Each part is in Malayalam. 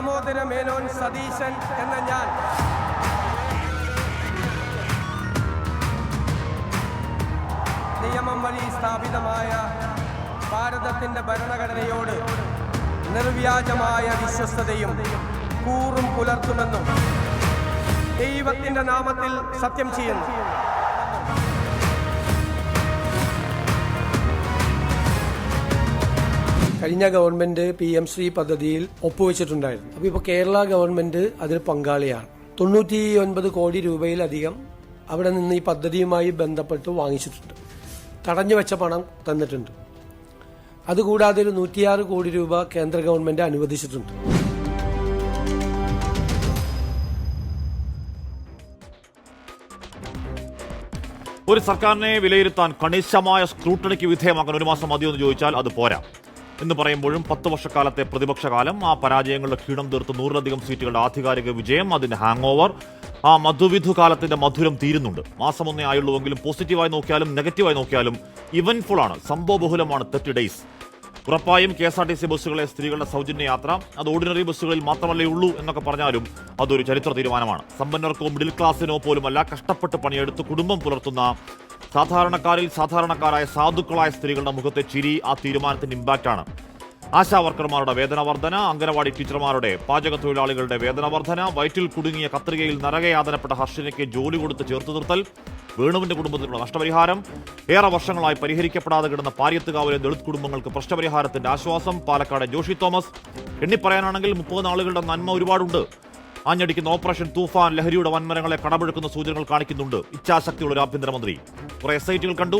ദാമോദര മേനോൻ സതീശൻ എന്ന ഞാൻ നിയമം വഴി സ്ഥാപിതമായ ഭാരതത്തിൻ്റെ ഭരണഘടനയോട് നിർവ്യാജമായ വിശ്വസ്തതയും കൂറും പുലർത്തുമെന്നും ദൈവത്തിൻ്റെ നാമത്തിൽ സത്യം ചെയ്യുന്നു. കഴിഞ്ഞ ഗവൺമെന്റ് PM ശ്രീ പദ്ധതിയിൽ ഒപ്പുവെച്ചിട്ടുണ്ടായിരുന്നു. അപ്പോൾ ഇപ്പോൾ കേരള ഗവൺമെന്റ് അതിൽ പങ്കാളിയാണ്. 99 കോടി രൂപയിലധികം അവിടെ നിന്ന് ഈ പദ്ധതിയുമായി ബന്ധപ്പെട്ട് വാങ്ങിച്ചിട്ടുണ്ട്. തടഞ്ഞു വെച്ച പണം തന്നിട്ടുണ്ട്. അതുകൂടാതെ ഒരു 106 കോടി രൂപ കേന്ദ്ര ഗവൺമെന്റ് അനുവദിച്ചിട്ടുണ്ട്. ഒരു സർക്കാരിനെ വിലയിരുത്താൻ കണിശമായ സ്ക്രൂട്ടണിക്ക് വിധേയമാക്കാൻ ഒരു മാസം മതിയെന്ന് ചോദിച്ചാൽ അത് പോരാ എന്ന് പറയുമ്പോഴും 10 വർഷക്കാലത്തെ പ്രതിപക്ഷകാലം, ആ പരാജയങ്ങളുടെ ക്ഷീണം തീർത്ത് 100-ലധികം സീറ്റുകളുടെ ആധികാരിക വിജയം, അതിന്റെ ഹാങ് ഓവർ, ആ മധുവിധു കാലത്തിന്റെ മധുരം തീരുന്നുണ്ട്. മാസം ഒന്നേ ആയുള്ളൂവെങ്കിലും പോസിറ്റീവായി നോക്കിയാലും നെഗറ്റീവായി നോക്കിയാലും ഇവന്റ്ഫുൾ ആണ്, സംഭവബഹുലമാണ് 30 ഡേയ്സ്. ഉറപ്പായും KSRTC ബസ്സുകളെ സ്ത്രീകളുടെ സൗജന്യ യാത്ര അത് ഓർഡിനറി ബസ്സുകളിൽ മാത്രമല്ലേ ഉള്ളൂ എന്നൊക്കെ പറഞ്ഞാലും അതൊരു ചരിത്ര തീരുമാനമാണ്. സമ്പന്നർക്കോ മിഡിൽ ക്ലാസിനോ പോലുമല്ല, കഷ്ടപ്പെട്ട് പണിയെടുത്ത് കുടുംബം പുലർത്തുന്ന സാധാരണക്കാരിൽ സാധാരണക്കാരായ സാധുക്കളായ സ്ത്രീകളുടെ മുഖത്തെ ചിരി ആ തീരുമാനത്തിന്റെ ഇമ്പാക്റ്റാണ്. ആശാ വർക്കർമാരുടെ വേതന വർധന, അംഗനവാടി ടീച്ചർമാരുടെ, പാചക തൊഴിലാളികളുടെ വേതന വർധന, വയറ്റിൽ കുടുങ്ങിയ കത്രികയിൽ നരകയാതനപ്പെട്ട ഹർഷനയ്ക്ക് ജോലി കൊടുത്ത് ചേർത്ത് നിർത്തൽ, വേണുവിന്റെ കുടുംബത്തിനുള്ള നഷ്ടപരിഹാരം, ഏറെ വർഷങ്ങളായി പരിഹരിക്കപ്പെടാതെ കിടന്ന പാര്യത്തുകാവിലെ ദളിത് കുടുംബങ്ങൾക്ക് പ്രശ്നപരിഹാരത്തിന്റെ ആശ്വാസം, പാലക്കാട് ജോഷി തോമസ്. എണ്ണിപ്പറയാനാണെങ്കിൽ 30 നാളുകളുടെ നന്മ ഒരുപാടുണ്ട്. ആഞ്ഞടിക്കുന്ന ഓപ്പറേഷൻ തൂഫാൻ ലഹരിയുടെ വൻമരങ്ങളെ കടമെടുക്കുന്ന സൂചനകൾ കാണിക്കുന്നുണ്ട്. ഇച്ഛാശക്തിയുള്ള ഒരു ആഭ്യന്തരമന്ത്രി. കുറെ SITകൾ കണ്ടു.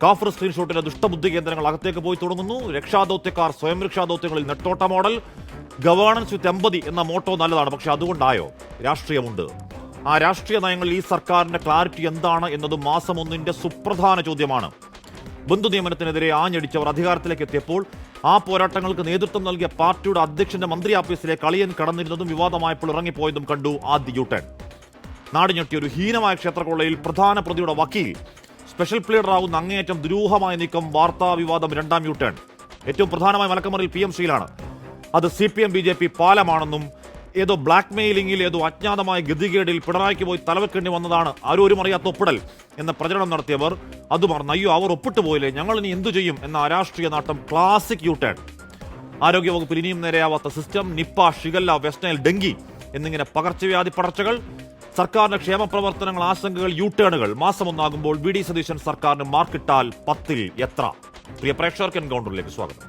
കാഫർ സ്ക്രീൻഷോട്ടിലെ ദുഷ്ടബുദ്ധി കേന്ദ്രങ്ങൾ അകത്തേക്ക് പോയി തുടങ്ങുന്നു. രക്ഷാദൌത്യക്കാർ സ്വയം രക്ഷാദൌത്യങ്ങളിൽ നെട്ടോട്ട മോഡൽ. ഗവേണൻസ് വിത്ത് എമ്പതി എന്ന മോട്ടോ നല്ലതാണ്, പക്ഷെ അതുകൊണ്ടായോ? രാഷ്ട്രീയമുണ്ട്. ആ രാഷ്ട്രീയ നയങ്ങളിൽ ഈ സർക്കാരിന്റെ ക്ലാരിറ്റി എന്താണ് എന്നത് മാസം 1 സുപ്രധാന ചോദ്യമാണ്. ബന്ധു നിയമനത്തിനെതിരെ ആഞ്ഞടിച്ചവർ അധികാരത്തിലേക്ക് എത്തിയപ്പോൾ ആ പോരാട്ടങ്ങൾക്ക് നേതൃത്വം നൽകിയ പാർട്ടിയുടെ അധ്യക്ഷന്റെ മന്ത്രി ആഫീസിലേക്ക് അളിയൻ കടന്നിരുന്നതും വിവാദമായപ്പോൾ ഇറങ്ങിപ്പോയതും കണ്ടു ആദ്യ യൂട്ടേൺ. നാടിഞ്ഞെട്ടിയ ഒരു ഹീനമായ ക്ഷേത്രക്കൊള്ളയിൽ പ്രധാന പ്രതിയുടെ വക്കീൽ സ്പെഷ്യൽ പ്ലീഡറാവുന്ന അങ്ങേയറ്റം ദുരൂഹമായ നീക്കം, വാർത്താ വിവാദം, 2ാം യൂട്ടേൺ. ഏറ്റവും പ്രധാനമായ മലക്കമറിൽ PM ശ്രീയിലാണ്. അത് CPM BJP പാലമാണെന്നും ഏതോ ബ്ലാക്ക് മെയിലിംഗിൽ ഏതോ അജ്ഞാതമായ ഗതികേടിൽ പിണറായിക്ക് പോയി തലവെക്കേണ്ടി വന്നതാണ് ആരോരും അറിയാത്ത ഒപ്പിടൽ എന്ന പ്രചരണം നടത്തിയവർ അത് മറന്ന് അയ്യോ അവർ ഒപ്പിട്ട് പോയില്ലേ, ഞങ്ങൾ ഇനി എന്തു ചെയ്യും എന്ന അരാഷ്ട്രീയ നാട്ടം ക്ലാസിക് യൂട്ടേൺ. ആരോഗ്യവകുപ്പിൽ ഇനിയും നേരെയാവാത്ത system, Nipah, shigella, West Nile, dengue എന്നിങ്ങനെ പകർച്ചവ്യാധി പടർച്ചകൾ, സർക്കാരിന്റെ ക്ഷേമ പ്രവർത്തനങ്ങൾ, ആശങ്കകൾ, യൂട്ടേണുകൾ. മാസം 1 VD സതീശൻ സർക്കാരിന് മാർക്കിട്ടാൽ 10-ൽ എത്ര? പ്രിയ പ്രേക്ഷകർക്ക് എൻകൗണ്ടറിലേക്ക് സ്വാഗതം.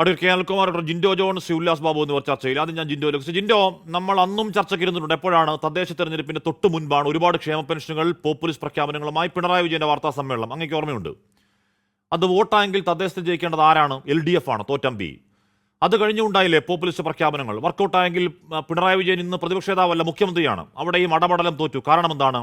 അടൂർ KL കുമാർ, ജിൻഡോ ജോൺ, ഉല്ലാസ് ബാബു എന്നിവർ ചർച്ചയിൽ. ആദ്യം ഞാൻ ജിൻഡോ, നമ്മൾ അന്നും ചർച്ചയ്ക്കിരുന്നിട്ടുണ്ട്. എപ്പോഴാണ്? തദ്ദേശ തെരഞ്ഞെടുപ്പിന്റെ തൊട്ട് മുൻപാണ്. ഒരുപാട് ക്ഷേമ പെൻഷനുകൾ, പോപ്പുലിസ്റ്റ് പ്രഖ്യാപനങ്ങളുമായി പിണറായി വിജയന്റെ വാർത്താ സമ്മേളനം. അങ്ങേക്ക് ഓർമ്മയുണ്ട്? അത് വോട്ടായെങ്കിൽ തദ്ദേശത്തിൽ ജയിക്കേണ്ടത് ആരാണ്? LDF ആണ്, തോറ്റമ്പി. അത് കഴിഞ്ഞുണ്ടായില്ലേ പോപ്പുലിസ്റ്റ് പ്രഖ്യാപനങ്ങൾ? വർക്കൗട്ടായെങ്കിൽ പിണറായി വിജയൻ ഇന്ന് പ്രതിപക്ഷ നേതാവല്ല, മുഖ്യമന്ത്രിയാണ്. അവിടെയും അടപടലം തോറ്റു. കാരണം എന്താണ്?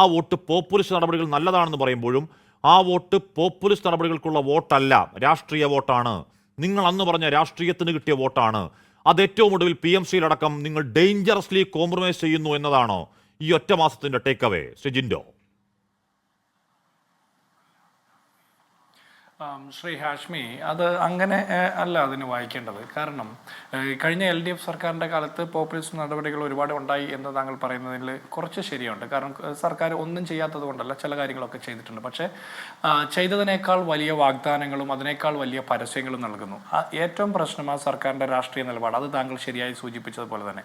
ആ വോട്ട് പോപ്പുലിസ്റ്റ് നടപടികൾ നല്ലതാണെന്ന് പറയുമ്പോഴും ആ വോട്ട് പോപ്പുലിസ്റ്റ് നടപടികൾക്കുള്ള വോട്ടല്ല, രാഷ്ട്രീയ വോട്ടാണ്. നിങ്ങൾ അന്ന് പറഞ്ഞ രാഷ്ട്രീയത്തിന് കിട്ടിയ വോട്ടാണ്. അത് ഏറ്റവും ഒടുവിൽ PM ശ്രീയിലടക്കം നിങ്ങൾ ഡേഞ്ചറസ്ലി കോംപ്രമൈസ് ചെയ്യുന്നു എന്നതാണോ ഈ ഒറ്റ മാസത്തിന്റെ ടേക്ക് അവേ, ശ്രീ ജിൻഡോ? ശ്രീ ഹാഷ്മി, അത് അങ്ങനെ അല്ല അതിന് വായിക്കേണ്ടത്. കാരണം കഴിഞ്ഞ LDF സർക്കാരിൻ്റെ കാലത്ത് പോപ്പുലിസ്റ്റ് നടപടികൾ ഒരുപാട് ഉണ്ടായി എന്ന് താങ്കൾ പറയുന്നതിൽ കുറച്ച് ശരിയുണ്ട്. കാരണം സർക്കാർ ഒന്നും ചെയ്യാത്തത് കൊണ്ടല്ല, ചില കാര്യങ്ങളൊക്കെ ചെയ്തിട്ടുണ്ട്. പക്ഷേ ചെയ്തതിനേക്കാൾ വലിയ വാഗ്ദാനങ്ങളും അതിനേക്കാൾ വലിയ പരസ്യങ്ങളും നൽകുന്നു. ഏറ്റവും പ്രശ്നം ആ സർക്കാരിൻ്റെ രാഷ്ട്രീയ നിലപാട്. അത് താങ്കൾ ശരിയായി സൂചിപ്പിച്ചതുപോലെ തന്നെ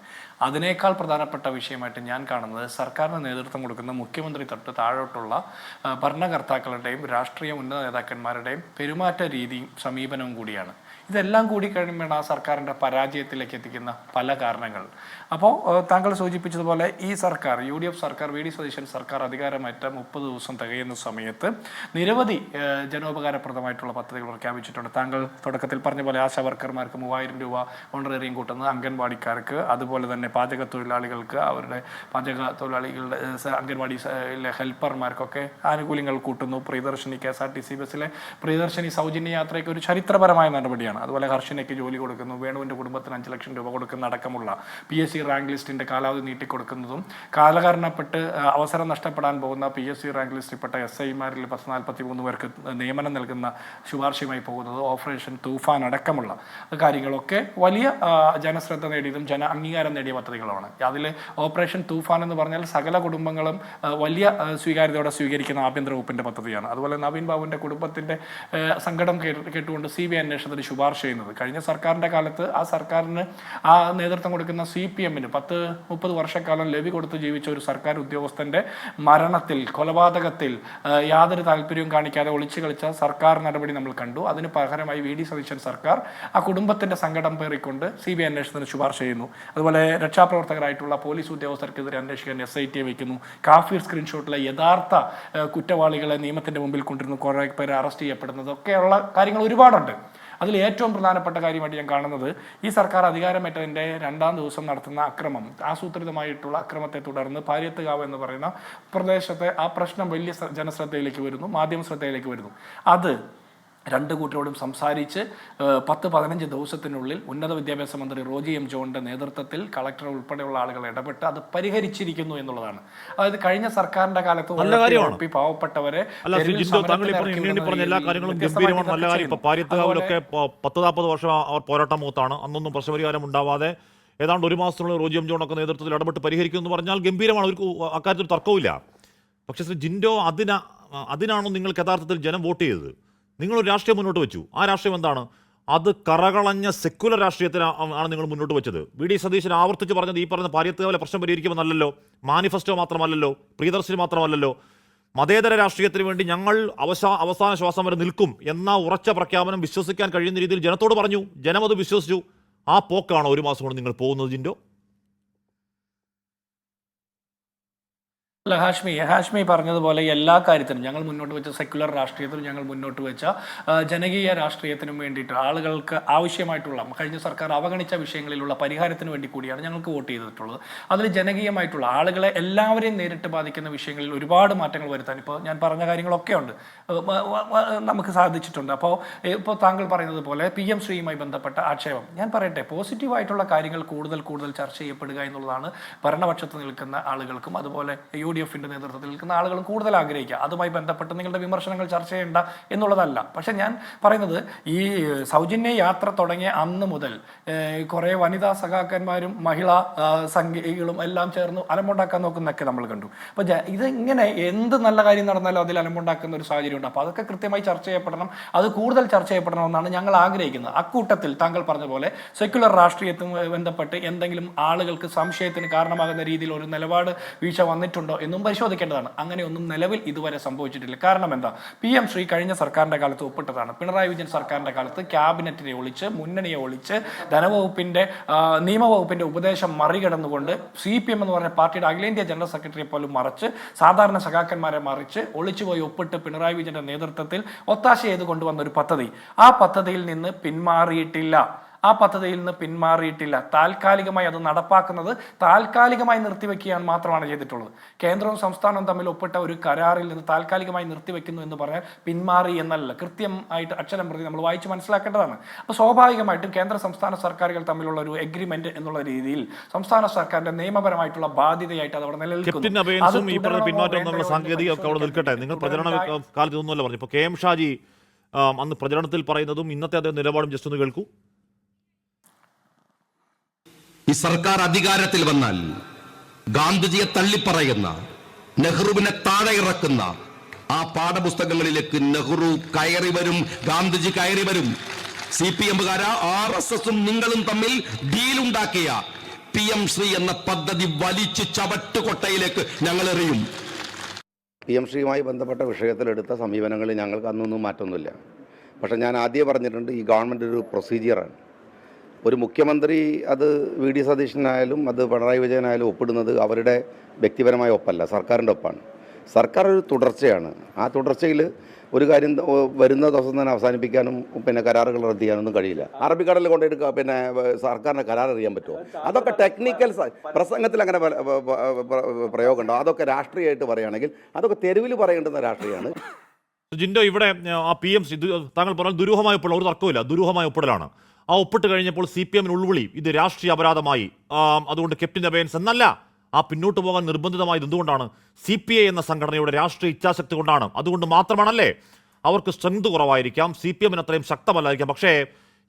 അതിനേക്കാൾ പ്രധാനപ്പെട്ട വിഷയമായിട്ട് ഞാൻ കാണുന്നത് സർക്കാരിന് നേതൃത്വം കൊടുക്കുന്ന മുഖ്യമന്ത്രി തൊട്ട് താഴോട്ടുള്ള ഭരണകർത്താക്കളുടെയും രാഷ്ട്രീയ ഉന്നത നേതാക്കന്മാരുടെയും പെരുമാറ്റ രീതിയും സമീപനവും കൂടിയാണ്. ഇതെല്ലാം കൂടി കഴിയുമ്പോഴാണ് ആ സർക്കാരിൻ്റെ പരാജയത്തിലേക്ക് എത്തിക്കുന്ന പല കാരണങ്ങൾ. അപ്പോൾ താങ്കൾ സൂചിപ്പിച്ചതുപോലെ ഈ സർക്കാർ, UDF സർക്കാർ, VD സതീശൻ സർക്കാർ അധികാരമേറ്റ 30 ദിവസം തികയുന്ന സമയത്ത് നിരവധി ജനോപകാരപ്രദമായിട്ടുള്ള പദ്ധതികൾ പ്രഖ്യാപിച്ചിട്ടുണ്ട്. താങ്കൾ തുടക്കത്തിൽ പറഞ്ഞ പോലെ ആശാ വർക്കർമാർക്ക് 3000 രൂപ ഓണറേറിയം കൂട്ടുന്നത്, അംഗൻവാടിക്കാർക്ക്, അതുപോലെ തന്നെ പാചക തൊഴിലാളികൾക്ക്, അവരുടെ പാചക തൊഴിലാളികളുടെ അംഗൻവാടിയിലെ ഹെൽപ്പർമാർക്കൊക്കെ ആനുകൂല്യങ്ങൾ കൂട്ടുന്നു. പ്രിയദർശിനി, KSRTC ബസ്സിലെ പ്രിയദർശിനി സൗജന്യ യാത്രയ്ക്ക് ഒരു ചരിത്രപരമായ നടപടിയാണ്. പദ്ധതിയാണ്. അതുപോലെ ഹർഷിനയ്ക്ക് ജോലി കൊടുക്കുന്നു, വേണുവിൻ്റെ കുടുംബത്തിന് 5 ലക്ഷം രൂപ കൊടുക്കുന്ന അടക്കമുള്ള PSC റാങ്ക് ലിസ്റ്റിൻ്റെ കാലാവധി നീട്ടിക്കൊടുക്കുന്നതും കാലഹരണപ്പെട്ട് അവസരം നഷ്ടപ്പെടാൻ പോകുന്ന PSC റാങ്ക് ലിസ്റ്റിൽപ്പെട്ട SIമാരിൽ 43 പേർക്ക് നിയമനം നൽകുന്ന ശുപാർശയുമായി പോകുന്നത്, ഓപ്പറേഷൻ തൂഫാൻ അടക്കമുള്ള കാര്യങ്ങളൊക്കെ വലിയ ജനശ്രദ്ധ നേടിയതും അംഗീകാരം നേടിയ പദ്ധതികളാണ്. അതിൽ ഓപ്പറേഷൻ തൂഫാൻ എന്ന് പറഞ്ഞാൽ സകല കുടുംബങ്ങളും വലിയ സ്വീകാര്യതയോടെ സ്വീകരിക്കുന്ന ആഭ്യന്തര വകുപ്പിൻ്റെ പദ്ധതിയാണ്. അതുപോലെ നവീൻ ബാബുവിൻ്റെ കുടുംബത്തിൻ്റെ സങ്കടം കേട്ടുകൊണ്ട് CBI അന്വേഷണത്തിന് ശുപാർശ ചെയ്യുന്നത്. കഴിഞ്ഞ സർക്കാരിൻ്റെ കാലത്ത് ആ സർക്കാരിന് ആ നേതൃത്വം കൊടുക്കുന്ന CPMന് 10-30 വർഷക്കാലം ലവി കൊടുത്ത് ജീവിച്ച ഒരു സർക്കാർ ഉദ്യോഗസ്ഥൻ്റെ മരണത്തിൽ, കൊലപാതകത്തിൽ യാതൊരു താല്പര്യവും കാണിക്കാതെ ഒളിച്ചു കളിച്ച സർക്കാർ നടപടി നമ്മൾ കണ്ടു. അതിന് പകരമായി VD സതീശൻ സർക്കാർ ആ കുടുംബത്തിൻ്റെ സങ്കടം പേറിക്കൊണ്ട് CBI അന്വേഷണത്തിന് ശുപാർശ ചെയ്യുന്നു. അതുപോലെ രക്ഷാപ്രവർത്തകരായിട്ടുള്ള പോലീസ് ഉദ്യോഗസ്ഥർക്കെതിരെ അന്വേഷിക്കാൻ SIT വയ്ക്കുന്നു. കാഫിർ സ്ക്രീൻഷോട്ടിലെ യഥാർത്ഥ കുറ്റവാളികളെ നിയമത്തിൻ്റെ മുമ്പിൽ കൊണ്ടിരുന്നു കുറേ പേര് അറസ്റ്റ് ചെയ്യപ്പെടുന്നതൊക്കെയുള്ള കാര്യങ്ങൾ ഒരുപാടുണ്ട്. അതിൽ ഏറ്റവും പ്രധാനപ്പെട്ട കാര്യമായിട്ട് ഞാൻ കാണുന്നത്, ഈ സർക്കാർ അധികാരമേറ്റതിൻ്റെ 2ാം ദിവസം നടത്തുന്ന അക്രമം, ആസൂത്രിതമായിട്ടുള്ള അക്രമത്തെ തുടർന്ന് പാരിയത്തുകാവ് എന്ന് പറയുന്ന പ്രദേശത്തെ ആ പ്രശ്നം വലിയ ജനശ്രദ്ധയിലേക്ക് വരുന്നു, മാധ്യമ ശ്രദ്ധയിലേക്ക് വരുന്നു. അത് 2 കൂട്ടരോടും സംസാരിച്ച് 10-15 ദിവസത്തിനുള്ളിൽ ഉന്നത വിദ്യാഭ്യാസ മന്ത്രി റോജി M. ജോണിൻ്റെ നേതൃത്വത്തിൽ കളക്ടർ ഉൾപ്പെടെയുള്ള ആളുകൾ ഇടപെട്ട് അത് പരിഹരിച്ചിരിക്കുന്നു എന്നുള്ളതാണ്. അതായത് കഴിഞ്ഞ സർക്കാരിന്റെ കാലത്ത് പാവപ്പെട്ടവരെ എല്ലാ കാര്യങ്ങളും ഗംഭീരമാണ്, നല്ല കാര്യം. ഇപ്പൊ പാരിയത്തുകാവിലൊക്കെ 10-40 വർഷം അവർ പോരാട്ടം മൂത്താണ്, അന്നൊന്നും പ്രശ്നപരിഹാരം ഉണ്ടാവാതെ ഏതാണ്ട് 1 മാസത്തിനുള്ളിൽ റോജി M. ജോണൊക്കെ നേതൃത്വത്തിൽ ഇടപെട്ട് പരിഹരിക്കും എന്ന് പറഞ്ഞാൽ ഗംഭീരമാണ്, ഒരു അക്കാര്യത്തിൽ തർക്കവുമില്ല. പക്ഷേ ശ്രീ ജിൻഡോ, അതിനാണോ നിങ്ങൾക്ക് യഥാർത്ഥത്തിൽ ജനം വോട്ട് ചെയ്തത്? നിങ്ങളൊരു രാഷ്ട്രീയം മുന്നോട്ട് വെച്ചു. ആ രാഷ്ട്രീയം എന്താണ്? അത് കറകളഞ്ഞ സെക്കുലർ രാഷ്ട്രീയത്തിനാണ് നിങ്ങൾ മുന്നോട്ട് വെച്ചത്. VD സതീശൻ ആവർത്തിച്ച് പറഞ്ഞത് ഈ പറഞ്ഞ പാരിയത്തുകാവിലെ പ്രശ്നം പരിഹരിക്കുമെന്നല്ലോ, മാനിഫെസ്റ്റോ മാത്രമല്ലല്ലോ, പ്രിയദർശിനി മാത്രമല്ലല്ലോ, മതേതര രാഷ്ട്രീയത്തിന് വേണ്ടി ഞങ്ങൾ അവസാന ശ്വാസം വരെ നിൽക്കും എന്ന ഉറച്ച പ്രഖ്യാപനം വിശ്വസിക്കാൻ കഴിയുന്ന രീതിയിൽ ജനത്തോട് പറഞ്ഞു. ജനം അത് വിശ്വസിച്ചു. ആ പോക്കാണോ 1 മാസം കൊണ്ട് നിങ്ങൾ പോകുന്നത് ജിൻഡോ? അല്ല, ഹാഷ്മി പറഞ്ഞതുപോലെ എല്ലാ കാര്യത്തിനും ഞങ്ങൾ മുന്നോട്ട് വെച്ച സെക്യുലർ രാഷ്ട്രീയത്തിനും ഞങ്ങൾ മുന്നോട്ട് വെച്ച ജനകീയ രാഷ്ട്രീയത്തിനും വേണ്ടിയിട്ട് ആളുകൾക്ക് ആവശ്യമായിട്ടുള്ള കഴിഞ്ഞ സർക്കാർ അവഗണിച്ച വിഷയങ്ങളിലുള്ള പരിഹാരത്തിന് വേണ്ടി കൂടിയാണ് ഞങ്ങൾക്ക് വോട്ട് ചെയ്തിട്ടുള്ളത്. അതിൽ ജനകീയമായിട്ടുള്ള ആളുകളെ എല്ലാവരെയും നേരിട്ട് ബാധിക്കുന്ന വിഷയങ്ങളിൽ ഒരുപാട് മാറ്റങ്ങൾ വരുത്താൻ ഇപ്പോൾ ഞാൻ പറഞ്ഞ കാര്യങ്ങളൊക്കെ ഉണ്ട്, നമുക്ക് സാധിച്ചിട്ടുണ്ട്. ഇപ്പോൾ താങ്കൾ പറയുന്നത് പോലെ PM ശ്രീയുമായി ബന്ധപ്പെട്ട ആക്ഷേപം ഞാൻ പറയട്ടെ, പോസിറ്റീവായിട്ടുള്ള കാര്യങ്ങൾ കൂടുതൽ ചർച്ച ചെയ്യപ്പെടുക എന്നുള്ളതാണ് ഭരണപക്ഷത്ത് നിൽക്കുന്ന ആളുകൾക്കും അതുപോലെ UDFന്റെ നേതൃത്വത്തിൽ നിൽക്കുന്ന ആളുകളും കൂടുതൽ ആഗ്രഹിക്കുക. അതുമായി ബന്ധപ്പെട്ട് നിങ്ങളുടെ വിമർശനങ്ങൾ ചർച്ച ചെയ്യേണ്ട എന്നുള്ളതല്ല. പക്ഷെ ഞാൻ പറയുന്നത്, ഈ സൗജന്യ യാത്ര തുടങ്ങിയ അന്ന് മുതൽ കുറേ വനിതാ സഖാക്കന്മാരും മഹിളാ സംഘികളും എല്ലാം ചേർന്ന് അലമ്പുണ്ടാക്കാൻ നോക്കുന്നതൊക്കെ നമ്മൾ കണ്ടു. അപ്പോൾ ഇതിങ്ങനെ എന്ത് നല്ല കാര്യം നടന്നാലും അതിൽ അലമ്പുണ്ടാക്കുന്ന ഒരു സാഹചര്യം ഉണ്ട്. അപ്പോൾ അതൊക്കെ കൃത്യമായി ചർച്ച ചെയ്യപ്പെടണം, അത് കൂടുതൽ ചർച്ച ചെയ്യപ്പെടണമെന്നാണ് ഞങ്ങൾ ആഗ്രഹിക്കുന്നത്. അക്കൂട്ടത്തിൽ താങ്കൾ പറഞ്ഞ പോലെ സെക്യുലർ രാഷ്ട്രീയത്തുമായി ബന്ധപ്പെട്ട് എന്തെങ്കിലും ആളുകൾക്ക് സംശയത്തിന് കാരണമാകുന്ന രീതിയിൽ ഒരു നിലപാട് വീഴ്ച വന്നിട്ടുണ്ടോ എന്നും പരിശോധിക്കേണ്ടതാണ്. അങ്ങനെയൊന്നും നിലവിൽ ഇതുവരെ സംഭവിച്ചിട്ടില്ല. കാരണം എന്താ, PM ശ്രീ കഴിഞ്ഞ സർക്കാരിന്റെ കാലത്ത് ഒപ്പിട്ടതാണ്. പിണറായി വിജയൻ സർക്കാരിന്റെ കാലത്ത് ക്യാബിനറ്റിനെ ഒളിച്ച്, മുന്നണിയെ ഒളിച്ച്, ധനവകുപ്പിന്റെ നിയമവകുപ്പിന്റെ ഉപദേശം മറികടന്നുകൊണ്ട് CPM എന്ന് പറഞ്ഞ പാർട്ടിയുടെ അഖിലേന്ത്യാ ജനറൽ സെക്രട്ടറിയെ പോലും മറിച്ച്, സാധാരണ സഖാക്കന്മാരെ മറിച്ച് ഒളിച്ചുപോയി ഒപ്പിട്ട് പിണറായി വിജയന്റെ നേതൃത്വത്തിൽ ഒത്താശ ചെയ്ത് കൊണ്ടുവന്ന ഒരു പദ്ധതി, ആ പദ്ധതിയിൽ നിന്ന് പിന്മാറിയിട്ടില്ല. താൽക്കാലികമായി അത് നടപ്പാക്കുന്നത് താൽക്കാലികമായി നിർത്തിവെക്കുകയാണ് മാത്രമാണ് ചെയ്തിട്ടുള്ളത്. കേന്ദ്രവും സംസ്ഥാനവും തമ്മിൽ ഒപ്പിട്ട ഒരു കരാറിൽ നിന്ന് താൽക്കാലികമായി നിർത്തിവെക്കുന്നു എന്ന് പറഞ്ഞാൽ പിന്മാറി എന്നല്ല, കൃത്യമായിട്ട് അക്ഷരം പ്രതി നമ്മൾ വായിച്ച് മനസ്സിലാക്കേണ്ടതാണ്. അപ്പോൾ സ്വാഭാവികമായിട്ടും കേന്ദ്ര സംസ്ഥാന സർക്കാരുകൾ തമ്മിലുള്ള ഒരു എഗ്രിമെന്റ് എന്നുള്ള രീതിയിൽ സംസ്ഥാന സർക്കാരിന്റെ നിയമപരമായിട്ടുള്ള ബാധ്യതയായിട്ട് അത് അവിടെ നിലനിൽക്കുന്നു. നിങ്ങൾ പ്രചരണ കാലത്ത് ഒന്നുമല്ല പറഞ്ഞു. ഇപ്പോൾ KM ഷാജി അന്ന് പ്രചരണത്തിൽ പറയുന്നതും ഇന്നത്തെ അതേ നിലപാടും ജസ്റ്റ് ഒന്ന് കേൾക്കൂ. ഈ സർക്കാർ അധികാരത്തിൽ വന്നാൽ ഗാന്ധിജിയെ തള്ളിപ്പറയുന്ന, നെഹ്റുവിനെ താഴെ ഇറക്കുന്ന ആ പാഠപുസ്തകങ്ങളിലേക്ക് നെഹ്റു കയറി വരും, ഗാന്ധിജി കയറി വരും. CPM-കാരാ RSSും നിങ്ങളും തമ്മിൽ ഡീലുണ്ടാക്കിയ PM ശ്രീ എന്ന പദ്ധതി വലിച്ചു ചവട്ടുകൊട്ടയിലേക്ക് ഞങ്ങൾ എറിയും. PM ശ്രീയുമായി ബന്ധപ്പെട്ട വിഷയത്തിലെടുത്ത സമീപനങ്ങളിൽ ഞങ്ങൾക്ക് അന്നൊന്നും മാറ്റമൊന്നുമില്ല. പക്ഷേ ഞാൻ ആദ്യം പറഞ്ഞിട്ടുണ്ട്, ഈ ഗവൺമെൻറ് ഒരു പ്രൊസീജിയറാണ്. ഒരു മുഖ്യമന്ത്രി അത് VD സതീശനായാലും അത് പിണറായി വിജയനായാലും ഒപ്പിടുന്നത് അവരുടെ വ്യക്തിപരമായ ഒപ്പല്ല, സർക്കാരിൻ്റെ ഒപ്പാണ്. സർക്കാർ ഒരു തുടർച്ചയാണ്. ആ തുടർച്ചയിൽ ഒരു കാര്യം വരുന്ന ദിവസം തന്നെ അവസാനിപ്പിക്കാനും പിന്നെ കരാറുകൾ റദ്ദ് ചെയ്യാനൊന്നും കഴിയില്ല. അറബിക്കടലിൽ കൊണ്ടെടുക്കുക, പിന്നെ സർക്കാരിന് കരാർ അറിയാൻ പറ്റുമോ? അതൊക്കെ ടെക്നിക്കൽ പ്രസംഗത്തിൽ അങ്ങനെ പ്രയോഗമുണ്ടോ? അതൊക്കെ രാഷ്ട്രീയമായിട്ട് പറയുകയാണെങ്കിൽ അതൊക്കെ തെരുവിൽ പറയേണ്ടുന്ന രാഷ്ട്രീയമാണ്. ജിൻഡോ, ഇവിടെ ആ PMC താങ്കൾ പറഞ്ഞാൽ ദുരൂഹമായ ഒപ്പിടൽ, ഒരു തർക്കമില്ല, ദുരൂഹമായ ഒപ്പിടലാണ്. ആ ഒപ്പിട്ട് കഴിഞ്ഞപ്പോൾ CPM ഉൾവിളി, ഇത് രാഷ്ട്രീയ അപരാധമായി, അതുകൊണ്ട് ക്യാപ്റ്റൻ അബയൻസ് എന്നല്ല, ആ പിന്നോട്ട് പോകാൻ നിർബന്ധിതമായത് എന്തുകൊണ്ടാണ്? CPI എന്ന സംഘടനയുടെ രാഷ്ട്രീയ ഇച്ഛാശക്തി കൊണ്ടാണ്. അതുകൊണ്ട് മാത്രമാണല്ലേ? അവർക്ക് സ്ട്രെങ്ത് കുറവായിരിക്കാം, CPM അത്രയും ശക്തമല്ലായിരിക്കാം. പക്ഷേ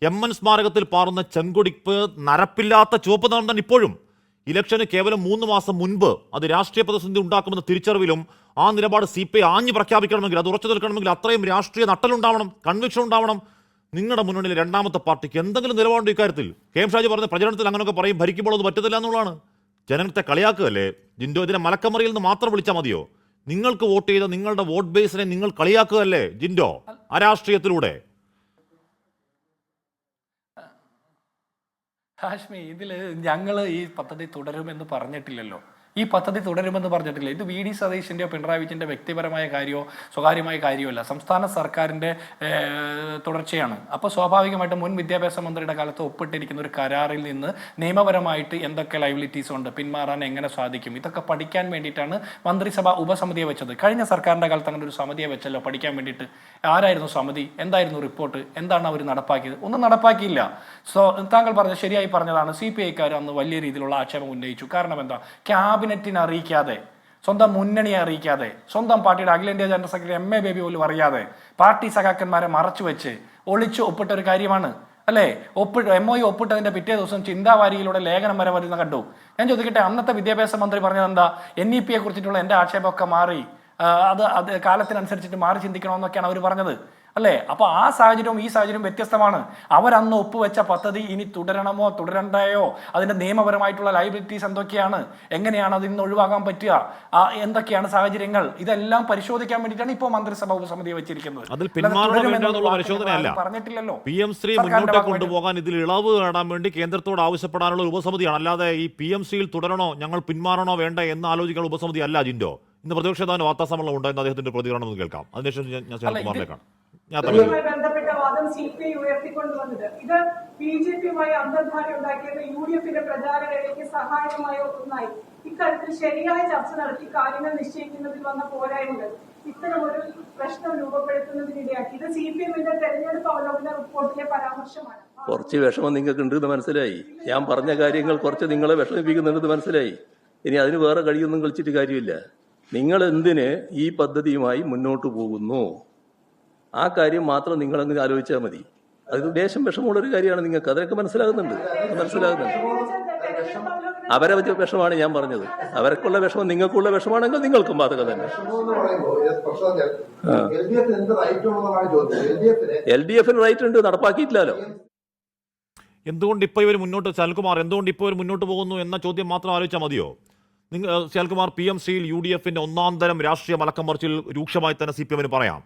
MN സ്മാരകത്തിൽ പാറുന്ന ചെങ്കൊടിപ്പ് നരപ്പില്ലാത്ത ചുവപ്പ് നിറം തന്നെ ഇപ്പോഴും. ഇലക്ഷന് കേവലം 3 മാസം മുൻപ് അത് രാഷ്ട്രീയ പ്രതിസന്ധി ഉണ്ടാക്കുമെന്ന തിരിച്ചറിവിലും ആ നിലപാട് CPI ആഞ്ഞു പ്രഖ്യാപിക്കണമെങ്കിൽ, അത് ഉറച്ചു നിൽക്കണമെങ്കിൽ അത്രയും രാഷ്ട്രീയ നട്ടലുണ്ടാവണം, കൺവിക്ഷൻ ഉണ്ടാവണം. നിങ്ങളുടെ മുന്നണിയിലെ രണ്ടാമത്തെ പാർട്ടിക്ക് എന്തെങ്കിലും നിലപാടുണ്ട് ഇക്കാര്യത്തിൽ? KM ഷാജി പറഞ്ഞ പ്രചരണത്തിൽ അങ്ങനെയൊക്കെ പറയും, ഭരിക്കുമ്പോൾ അത് പറ്റത്തില്ല എന്നുള്ളതാണ്. ജനത്തെ കളിയാക്കുകയല്ലേ ജിൻഡോ? ഇതിനെ മലക്കമറിയിൽ നിന്ന് മാത്രം വിളിച്ചാൽ മതിയോ? നിങ്ങൾക്ക് വോട്ട് ചെയ്ത നിങ്ങളുടെ വോട്ട് ബേസിനെ നിങ്ങൾ കളിയാക്കുകയല്ലേ ജിൻഡോ, അരാഷ്ട്രീയത്തിലൂടെ? ഹാഷ്മി, ഇതിൽ ഞങ്ങൾ ഈ പദ്ധതി തുടരുമെന്ന് പറഞ്ഞിട്ടില്ലല്ലോ. ഈ പദ്ധതി തുടരുമെന്ന് പറഞ്ഞിട്ടില്ല. ഇത് VD സതീശൻ്റെയോ പിണറായി വിജയൻ്റെ വ്യക്തിപരമായ കാര്യമോ സ്വകാര്യമായ കാര്യമല്ല, സംസ്ഥാന സർക്കാരിൻ്റെ തുടർച്ചയാണ്. അപ്പോൾ സ്വാഭാവികമായിട്ടും മുൻ വിദ്യാഭ്യാസ മന്ത്രിയുടെ കാലത്ത് ഒപ്പിട്ടിരിക്കുന്ന ഒരു കരാറിൽ നിന്ന് നിയമപരമായിട്ട് എന്തൊക്കെ ലൈബിലിറ്റീസ് ഉണ്ട്, പിന്മാറാൻ എങ്ങനെ സാധിക്കും, ഇതൊക്കെ പഠിക്കാൻ വേണ്ടിയിട്ടാണ് മന്ത്രിസഭ ഉപസമിതിയെ വെച്ചത്. കഴിഞ്ഞ സർക്കാരിൻ്റെ കാലത്ത് അങ്ങനെ ഒരു സമിതിയെ വെച്ചല്ലോ പഠിക്കാൻ വേണ്ടിയിട്ട്. ആരായിരുന്നു സമിതി? എന്തായിരുന്നു റിപ്പോർട്ട്? എന്താണ് അവർ നടപ്പാക്കിയത്? ഒന്നും നടപ്പാക്കിയില്ല. താങ്കൾ ശരിയായി പറഞ്ഞതാണ്. CPIക്കാർ അന്ന് വലിയ രീതിയിലുള്ള ആക്ഷേപം ഉന്നയിച്ചു. കാരണം എന്താ? ക്യാബിനറ്റിനെ അറിയിക്കാതെ, സ്വന്തം മുന്നണിയെ അറിയിക്കാതെ, സ്വന്തം പാർട്ടിയുടെ അഖിലേന്ത്യാ ജനറൽ സെക്രട്ടറി MA ബേബി പോലും അറിയാതെ പാർട്ടി സഖാക്കന്മാരെ മറച്ചു വെച്ച് ഒളിച്ചു ഒപ്പിട്ട ഒരു കാര്യമാണ് അല്ലേ? MOU ഒപ്പിട്ടതിന്റെ പിറ്റേ ദിവസം ചിന്താവാരിയിലൂടെ ലേഖനം വരെ വരുന്ന കണ്ടു. ഞാൻ ചോദിക്കട്ടെ, അന്നത്തെ വിദ്യാഭ്യാസ മന്ത്രി പറഞ്ഞത് എന്താ? NEPയെ കുറിച്ചിട്ടുള്ള എൻ്റെ ആക്ഷേപമൊക്കെ മാറി, അത് കാലത്തിനനുസരിച്ചിട്ട് മാറി ചിന്തിക്കണമെന്നൊക്കെയാണ് അവർ പറഞ്ഞത് അല്ലേ? അപ്പൊ ആ സാഹചര്യവും ഈ സാഹചര്യവും വ്യത്യസ്തമാണ്. അവരന്ന് ഒപ്പുവെച്ച പദ്ധതി ഇനി തുടരണമോ തുടരണ്ടയോ, അതിന്റെ നിയമപരമായിട്ടുള്ള ലൈബിലിറ്റീസ് എന്തൊക്കെയാണ്, എങ്ങനെയാണ് അതിൽ നിന്ന് ഒഴിവാക്കാൻ പറ്റുക, എന്തൊക്കെയാണ് സാഹചര്യങ്ങൾ, ഇതെല്ലാം പരിശോധിക്കാൻ വേണ്ടിയിട്ടാണ് ഇപ്പോൾ മന്ത്രിസഭ ഉപസമിതിയെ വെച്ചിരിക്കുന്നത്. പറഞ്ഞിട്ടില്ലല്ലോ. PMC മുന്നോട്ട് കൊണ്ടുപോകാൻ ഇതിൽ ഇളവ് നേടാൻ വേണ്ടി കേന്ദ്രത്തോട് ആവശ്യപ്പെടാനുള്ള ഒരു ഉപസമിതിയാണ്. അല്ലാതെ ഈ PMCയിൽ തുടരണോ ഞങ്ങൾ പിന്മാറണോ വേണ്ട എന്ന് ആലോചിക്കാനുള്ള ഉപസമിതി അല്ല ജിൻഡോ. ഇന്ന് പ്രതിപക്ഷ നേതാവിന് വാർത്താസമ്മേളനം ഉണ്ടായിരുന്ന അദ്ദേഹത്തിന്റെ പ്രതികരണം കേൾക്കാം. അതിനുശേഷം ഞാൻ ശ്രീകുമാറിലേക്കാണ്. ബന്ധപ്പെട്ട വാദം CPI ഉയർത്തിക്കൊണ്ടുവന്നത് ഇത് BJPയുമായി അന്തർധാര ഉണ്ടാക്കിയത് UDFന്റെ പ്രചാരവേലയ്ക്ക് സഹായകമായ ഒന്നായി. ഇക്കാര്യത്തിൽ ശരിയായ ചർച്ച നടത്തി കാര്യങ്ങൾ നിശ്ചയിക്കുന്നതിൽ വന്ന പോരായ്മകൾ ഇത്തരമൊരു പ്രശ്നം രൂപപ്പെടുത്തുന്നതിനിടയാക്കി. ഇത് CPMന്റെ തെരഞ്ഞെടുപ്പ് അവലോകന റിപ്പോർട്ടിലെ പരാമർശമാണ്. കുറച്ച് വിഷമം നിങ്ങൾക്ക് ഉണ്ടെന്ന് മനസ്സിലായി. ഞാൻ പറഞ്ഞ കാര്യങ്ങൾ കുറച്ച് നിങ്ങളെ വിഷമിപ്പിക്കുന്നുണ്ടെന്ന് മനസ്സിലായി. ഇനി അതിന് വേറെ കഴിയൊന്നും കളിച്ചിട്ട് കാര്യമില്ല. നിങ്ങൾ എന്തിന് ഈ പദ്ധതിയുമായി മുന്നോട്ട് പോകുന്നു, ആ കാര്യം മാത്രം നിങ്ങളങ്ങ് ആലോചിച്ചാൽ മതി. അത് ദേശം വിഷമമുള്ളൊരു കാര്യമാണ് നിങ്ങൾക്ക്, അതൊക്കെ മനസ്സിലാകുന്നുണ്ട്. അവരെ വിഷമാണ് ഞാൻ പറഞ്ഞത്. അവർക്കുള്ള വിഷമം നിങ്ങൾക്കുള്ള വിഷമാണെങ്കിൽ നിങ്ങൾക്കും ബാധക തന്നെ. LDFന് റൈറ്റ് ഉണ്ട്, നടപ്പാക്കിയിട്ടില്ലല്ലോ. എന്തുകൊണ്ട് ഇപ്പോൾ ഇവർ മുന്നോട്ട്, ശാൽകുമാർ എന്തുകൊണ്ട് ഇപ്പോൾ ഇവർ മുന്നോട്ട് പോകുന്നു എന്ന ചോദ്യം മാത്രം ആലോചിച്ചാൽ മതിയോ? ശാൽകുമാർ, PMCയിൽ UDFന്റെ ഒന്നാം തരം രാഷ്ട്രീയ മലക്കമറിച്ചിൽ രൂക്ഷമായി തന്നെ CPMന് പറയാം.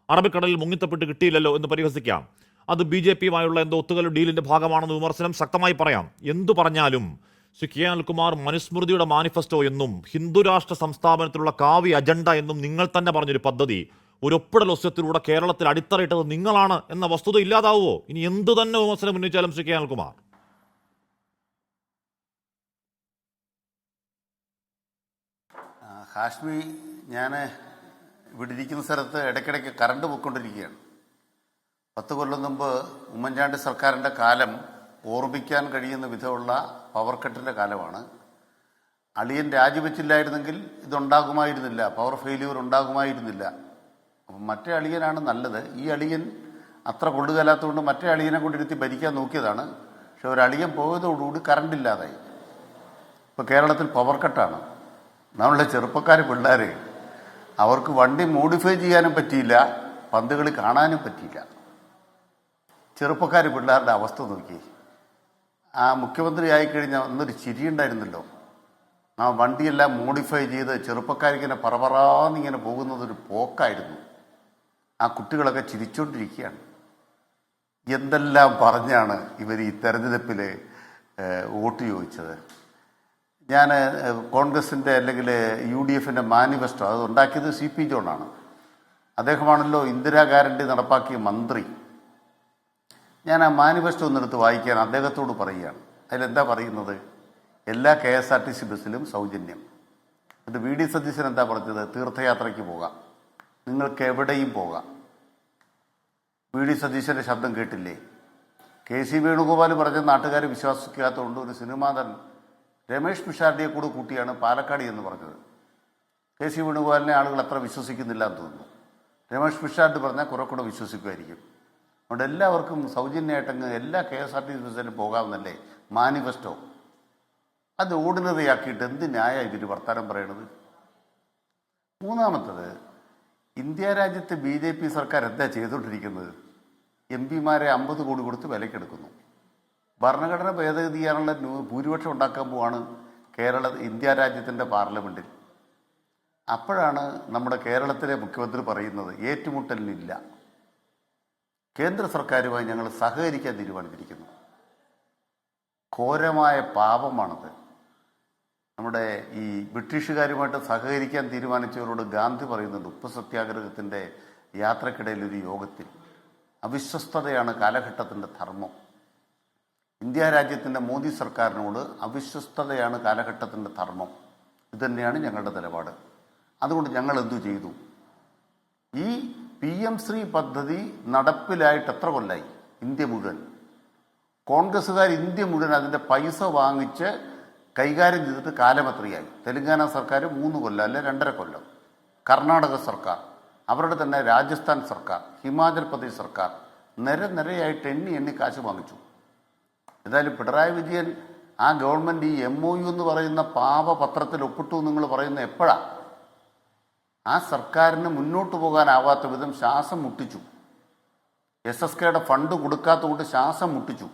അറബിക്കടലിൽ മുങ്ങിത്തപ്പെട്ട് കിട്ടിയില്ലല്ലോ എന്ന് പരിഹസിക്കാം. അത് BJPയുമായുള്ള എന്തോ ഒത്തുകൽ ഡീലിന്റെ ഭാഗമാണെന്ന് വിമർശനം ശക്തമായി പറയാം. എന്തു പറഞ്ഞാലും ശ്രീ K. അനിൽകുമാർ മനുസ്മൃതിയുടെ മാനിഫെസ്റ്റോ എന്നും ഹിന്ദുരാഷ്ട്ര സംസ്ഥാപനത്തിലുള്ള കാവ്യ അജണ്ട എന്നും നിങ്ങൾ തന്നെ പറഞ്ഞൊരു പദ്ധതി ഒരു ഒപ്പിടൽ ഒസ്യത്തിലൂടെ കേരളത്തിൽ അടിത്തറയിട്ടത് നിങ്ങളാണ് എന്ന വസ്തുത ഇല്ലാതാവുമോ? ഇനി എന്തു തന്നെ വിമർശനം ഉന്നയിച്ചാലും ശ്രീ K. അനിൽകുമാർ. ഹാഷ്മി, ഞാൻ ഇവിടെ ഇരിക്കുന്ന സ്ഥലത്ത് ഇടയ്ക്കിടയ്ക്ക് കറണ്ട് പോയിക്കൊണ്ടിരിക്കുകയാണ്. 10 കൊല്ലം മുമ്പ് ഉമ്മൻചാണ്ടി സർക്കാരിൻ്റെ കാലം ഓർമ്മിക്കാൻ കഴിയുന്ന വിധമുള്ള പവർ കട്ടിൻ്റെ കാലമാണ്. അളിയൻ രാജിവെച്ചില്ലായിരുന്നെങ്കിൽ ഇതുണ്ടാകുമായിരുന്നില്ല, പവർ ഫെയില്യൂർ ഉണ്ടാകുമായിരുന്നില്ല. അപ്പം മറ്റേ അളിയനാണ് നല്ലത്. ഈ അളിയൻ അത്ര കൊള്ളുകല്ലാത്തതുകൊണ്ട് മറ്റേ അളിയനെ കൊണ്ടിരുത്തി ഭരിക്കാൻ നോക്കിയതാണ്. പക്ഷെ ഒരു അളിയൻ പോയതോടുകൂടി കറണ്ട് ഇല്ലാതായി. ഇപ്പോൾ കേരളത്തിൽ പവർ കട്ടാണ്. നമ്മളുടെ ചെറുപ്പക്കാർ പിള്ളേർ, അവർക്ക് വണ്ടി മോഡിഫൈ ചെയ്യാനും പറ്റിയില്ല, പന്ത് കളി കാണാനും പറ്റിയില്ല. ചെറുപ്പക്കാർ പിള്ളേരുടെ അവസ്ഥ നോക്കി. ആ മുഖ്യമന്ത്രി ആയിക്കഴിഞ്ഞാൽ ഒന്നൊരു ചിരിയുണ്ടായിരുന്നല്ലോ. ആ വണ്ടിയെല്ലാം മോഡിഫൈ ചെയ്ത് ചെറുപ്പക്കാരിങ്ങനെ പറപറാന്നിങ്ങനെ പോകുന്നതൊരു പോക്കായിരുന്നു. ആ കുട്ടികളൊക്കെ ചിരിച്ചുകൊണ്ടിരിക്കുകയാണ്. എന്തെല്ലാം പറഞ്ഞാണ് ഇവർ ഈ തെരഞ്ഞെടുപ്പിൽ വോട്ട് ചോദിച്ചത്. ഞാൻ കോൺഗ്രസിൻ്റെ അല്ലെങ്കിൽ UDFന്റെ മാനിഫെസ്റ്റോ അത് ഉണ്ടാക്കിയത് CP ജോണാണ്. അദ്ദേഹമാണല്ലോ ഇന്ദിരാ ഗ്യാരണ്ടി നടപ്പാക്കിയ മന്ത്രി. ഞാൻ ആ മാനിഫെസ്റ്റോ ഒന്നെടുത്ത് വായിക്കാൻ അദ്ദേഹത്തോട് പറയുകയാണ്. അതിലെന്താ പറയുന്നത്? എല്ലാ KSRTC ബസ്സിലും സൗജന്യം. എന്നിട്ട് VD സതീശൻ എന്താ പറഞ്ഞത്? തീർത്ഥയാത്രയ്ക്ക് പോകാം. നിങ്ങൾക്ക് എവിടെയും പോകാം. വി ഡി സതീശൻ്റെ ശബ്ദം കേട്ടില്ലേ? കെ സി വേണുഗോപാൽ പറഞ്ഞ നാട്ടുകാർ വിശ്വസിക്കാത്തതുകൊണ്ട് ഒരു സിനിമാ നടൻ രമേഷ് പിഷാരടിയെ കൂടെ കൂട്ടിയാണ് പാലക്കാട് എന്ന് പറഞ്ഞത്. കെ സി വേണുഗോപാലിനെ ആളുകൾ അത്ര വിശ്വസിക്കുന്നില്ല എന്ന് തോന്നുന്നു. രമേഷ് പിഷാരടി പറഞ്ഞാൽ കുറെ കൂടെ വിശ്വസിക്കുമായിരിക്കും. അതുകൊണ്ട് എല്ലാവർക്കും സൗജന്യമായിട്ടങ്ങ് എല്ലാ KSRTC ബസ്സിലും പോകാമെന്നല്ലേ മാനിഫെസ്റ്റോ. അത് ഓർഡിനറി ആക്കിയിട്ട് എന്ത് ന്യായ ഇവർ വർത്താനം പറയണത്? മൂന്നാമത്തത്, ഇന്ത്യ രാജ്യത്തെ BJP സർക്കാർ എന്താ ചെയ്തുകൊണ്ടിരിക്കുന്നത്? MP-മാരെ 50 കോടി കൊടുത്ത് വിലക്കെടുക്കുന്നു. ഭരണഘടന ഭേദഗതി ചെയ്യാനുള്ള ഭൂരിപക്ഷം ഉണ്ടാക്കാൻ പോവാണ് ഇന്ത്യ രാജ്യത്തിൻ്റെ പാർലമെൻറ്റിൽ. അപ്പോഴാണ് നമ്മുടെ കേരളത്തിലെ മുഖ്യമന്ത്രി പറയുന്നത് ഏറ്റുമുട്ടലിനില്ല, കേന്ദ്ര സർക്കാരുമായി ഞങ്ങൾ സഹകരിക്കാൻ തീരുമാനിച്ചിരിക്കുന്നു. ഘോരമായ പാപമാണത്. നമ്മുടെ ഈ ബ്രിട്ടീഷുകാരുമായിട്ട് സഹകരിക്കാൻ തീരുമാനിച്ചവരോട് ഗാന്ധി പറയുന്നുണ്ട് ഉപ്പ് സത്യാഗ്രഹത്തിൻ്റെ യാത്രക്കിടയിൽ ഒരു യോഗത്തിൽ, അവിശ്വസ്തതയാണ് കാലഘട്ടത്തിൻ്റെ ധർമ്മം. ഇന്ത്യ രാജ്യത്തിൻ്റെ മോദി സർക്കാരിനോട് അവിശ്വസ്തതയാണ് കാലഘട്ടത്തിൻ്റെ ധർമ്മം. ഇതുതന്നെയാണ് ഞങ്ങളുടെ നിലപാട്. അതുകൊണ്ട് ഞങ്ങൾ എന്തു ചെയ്തു? ഈ PM ശ്രീ പദ്ധതി നടപ്പിലായിട്ട് എത്ര കൊല്ലായി? ഇന്ത്യ മുഴുവൻ കോൺഗ്രസ്സുകാർ ഇന്ത്യ മുഴുവൻ അതിൻ്റെ പൈസ വാങ്ങിച്ച് കൈകാര്യം ചെയ്തിട്ട് കാലം എത്രയായി? തെലങ്കാന സർക്കാർ 3 കൊല്ലം അല്ലെ 2.5 കൊല്ലം. കർണാടക സർക്കാർ, അവരുടെ തന്നെ രാജസ്ഥാൻ സർക്കാർ, ഹിമാചൽ പ്രദേശ് സർക്കാർ നിരയായിട്ട് എണ്ണി കാശ് വാങ്ങിച്ചു. ഏതായാലും പിണറായി വിജയൻ ആ ഗവൺമെൻറ് ഈ MOU എന്ന് പറയുന്ന പാപപത്രത്തിൽ ഒപ്പിട്ടു നിങ്ങൾ പറയുന്ന എപ്പോഴാണ്? ആ സർക്കാരിന് മുന്നോട്ട് പോകാനാവാത്ത വിധം ശ്വാസം മുട്ടിച്ചു. SSKയുടെ ഫണ്ട് കൊടുക്കാത്തതുകൊണ്ട് ശ്വാസം മുട്ടിച്ചു.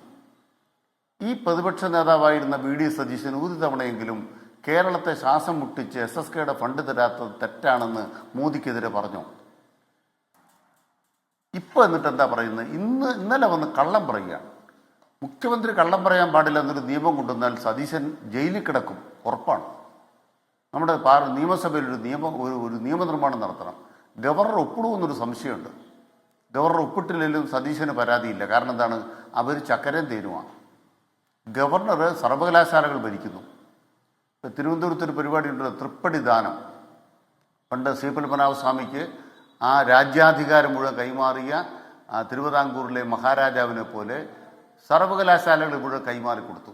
ഈ പ്രതിപക്ഷ നേതാവായിരുന്ന VD സതീശൻ ഒരു തവണയെങ്കിലും കേരളത്തെ ശ്വാസം മുട്ടിച്ച് SSKയുടെ ഫണ്ട് തരാത്തത് തെറ്റാണെന്ന് മോദിക്കെതിരെ പറഞ്ഞു. ഇപ്പൊ എന്നിട്ട് എന്താ പറയുന്നത്? ഇന്നലെ വന്ന് കള്ളം പറയുകയാണ്. മുഖ്യമന്ത്രി കള്ളം പറയാൻ പാടില്ല എന്നൊരു നിയമം കൊണ്ടുവന്നാൽ സതീശൻ ജയിലിൽ കിടക്കും, ഉറപ്പാണ്. നമ്മുടെ നിയമസഭയിൽ ഒരു നിയമനിർമ്മാണം നടത്തണം. ഗവർണർ ഒപ്പിടുമെന്നൊരു സംശയമുണ്ട്. ഗവർണർ ഒപ്പിട്ടില്ലെങ്കിലും സതീശന് പരാതിയില്ല. കാരണം എന്താണ്? അവർ ചക്കരയും തേനുമാണ്. ഗവർണർ സർവകലാശാലകൾ ഭരിക്കുന്നു. തിരുവനന്തപുരത്തൊരു പരിപാടിയുണ്ട്, തൃപ്പടി ദാനം. പണ്ട് ശ്രീ പത്മനാഭസ്വാമിക്ക് ആ രാജ്യാധികാരം മുഴുവൻ കൈമാറിയ തിരുവിതാംകൂറിലെ മഹാരാജാവിനെ പോലെ സർവകലാശാലകൾ മുഴുവൻ കൈമാറിക്കൊടുത്തു.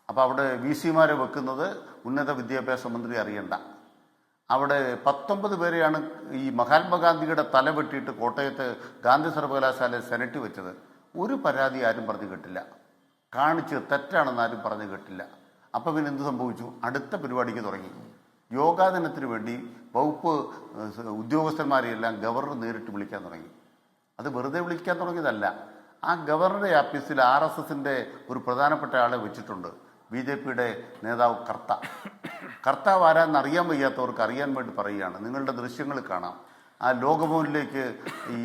അപ്പോൾ അവിടെ VC-മാരെ വെക്കുന്നത് ഉന്നത വിദ്യാഭ്യാസ മന്ത്രി അറിയണ്ട. അവിടെ 19 പേരെയാണ് ഈ മഹാത്മാഗാന്ധിയുടെ തല വെട്ടിയിട്ട് കോട്ടയത്ത് ഗാന്ധി സർവകലാശാല സെനറ്റ് വെച്ചത്. ഒരു പരാതി ആരും പറഞ്ഞു കേട്ടില്ല. കാണിച്ച് തെറ്റാണെന്ന് ആരും പറഞ്ഞു കേട്ടില്ല. അപ്പം പിന്നെ എന്ത് സംഭവിച്ചു? അടുത്ത പരിപാടിക്ക് തുടങ്ങി. യോഗാ ദിനത്തിന് വേണ്ടി വകുപ്പ് ഉദ്യോഗസ്ഥന്മാരെയെല്ലാം ഗവർണർ നേരിട്ട് വിളിക്കാൻ തുടങ്ങി. അത് വെറുതെ വിളിക്കാൻ തുടങ്ങിയതല്ല. ആ ഗവർണറുടെ ആഫീസിൽ RSSൻ്റെ ഒരു പ്രധാനപ്പെട്ട ആളെ വെച്ചിട്ടുണ്ട്. BJPയുടെ നേതാവ് കർത്താവ് ആരാന്ന് അറിയാൻ വയ്യാത്തവർക്ക് അറിയാൻ വേണ്ടി പറയുകയാണ്. നിങ്ങളുടെ ദൃശ്യങ്ങൾ കാണാം. ആ ലോകഭവനിലേക്ക് ഈ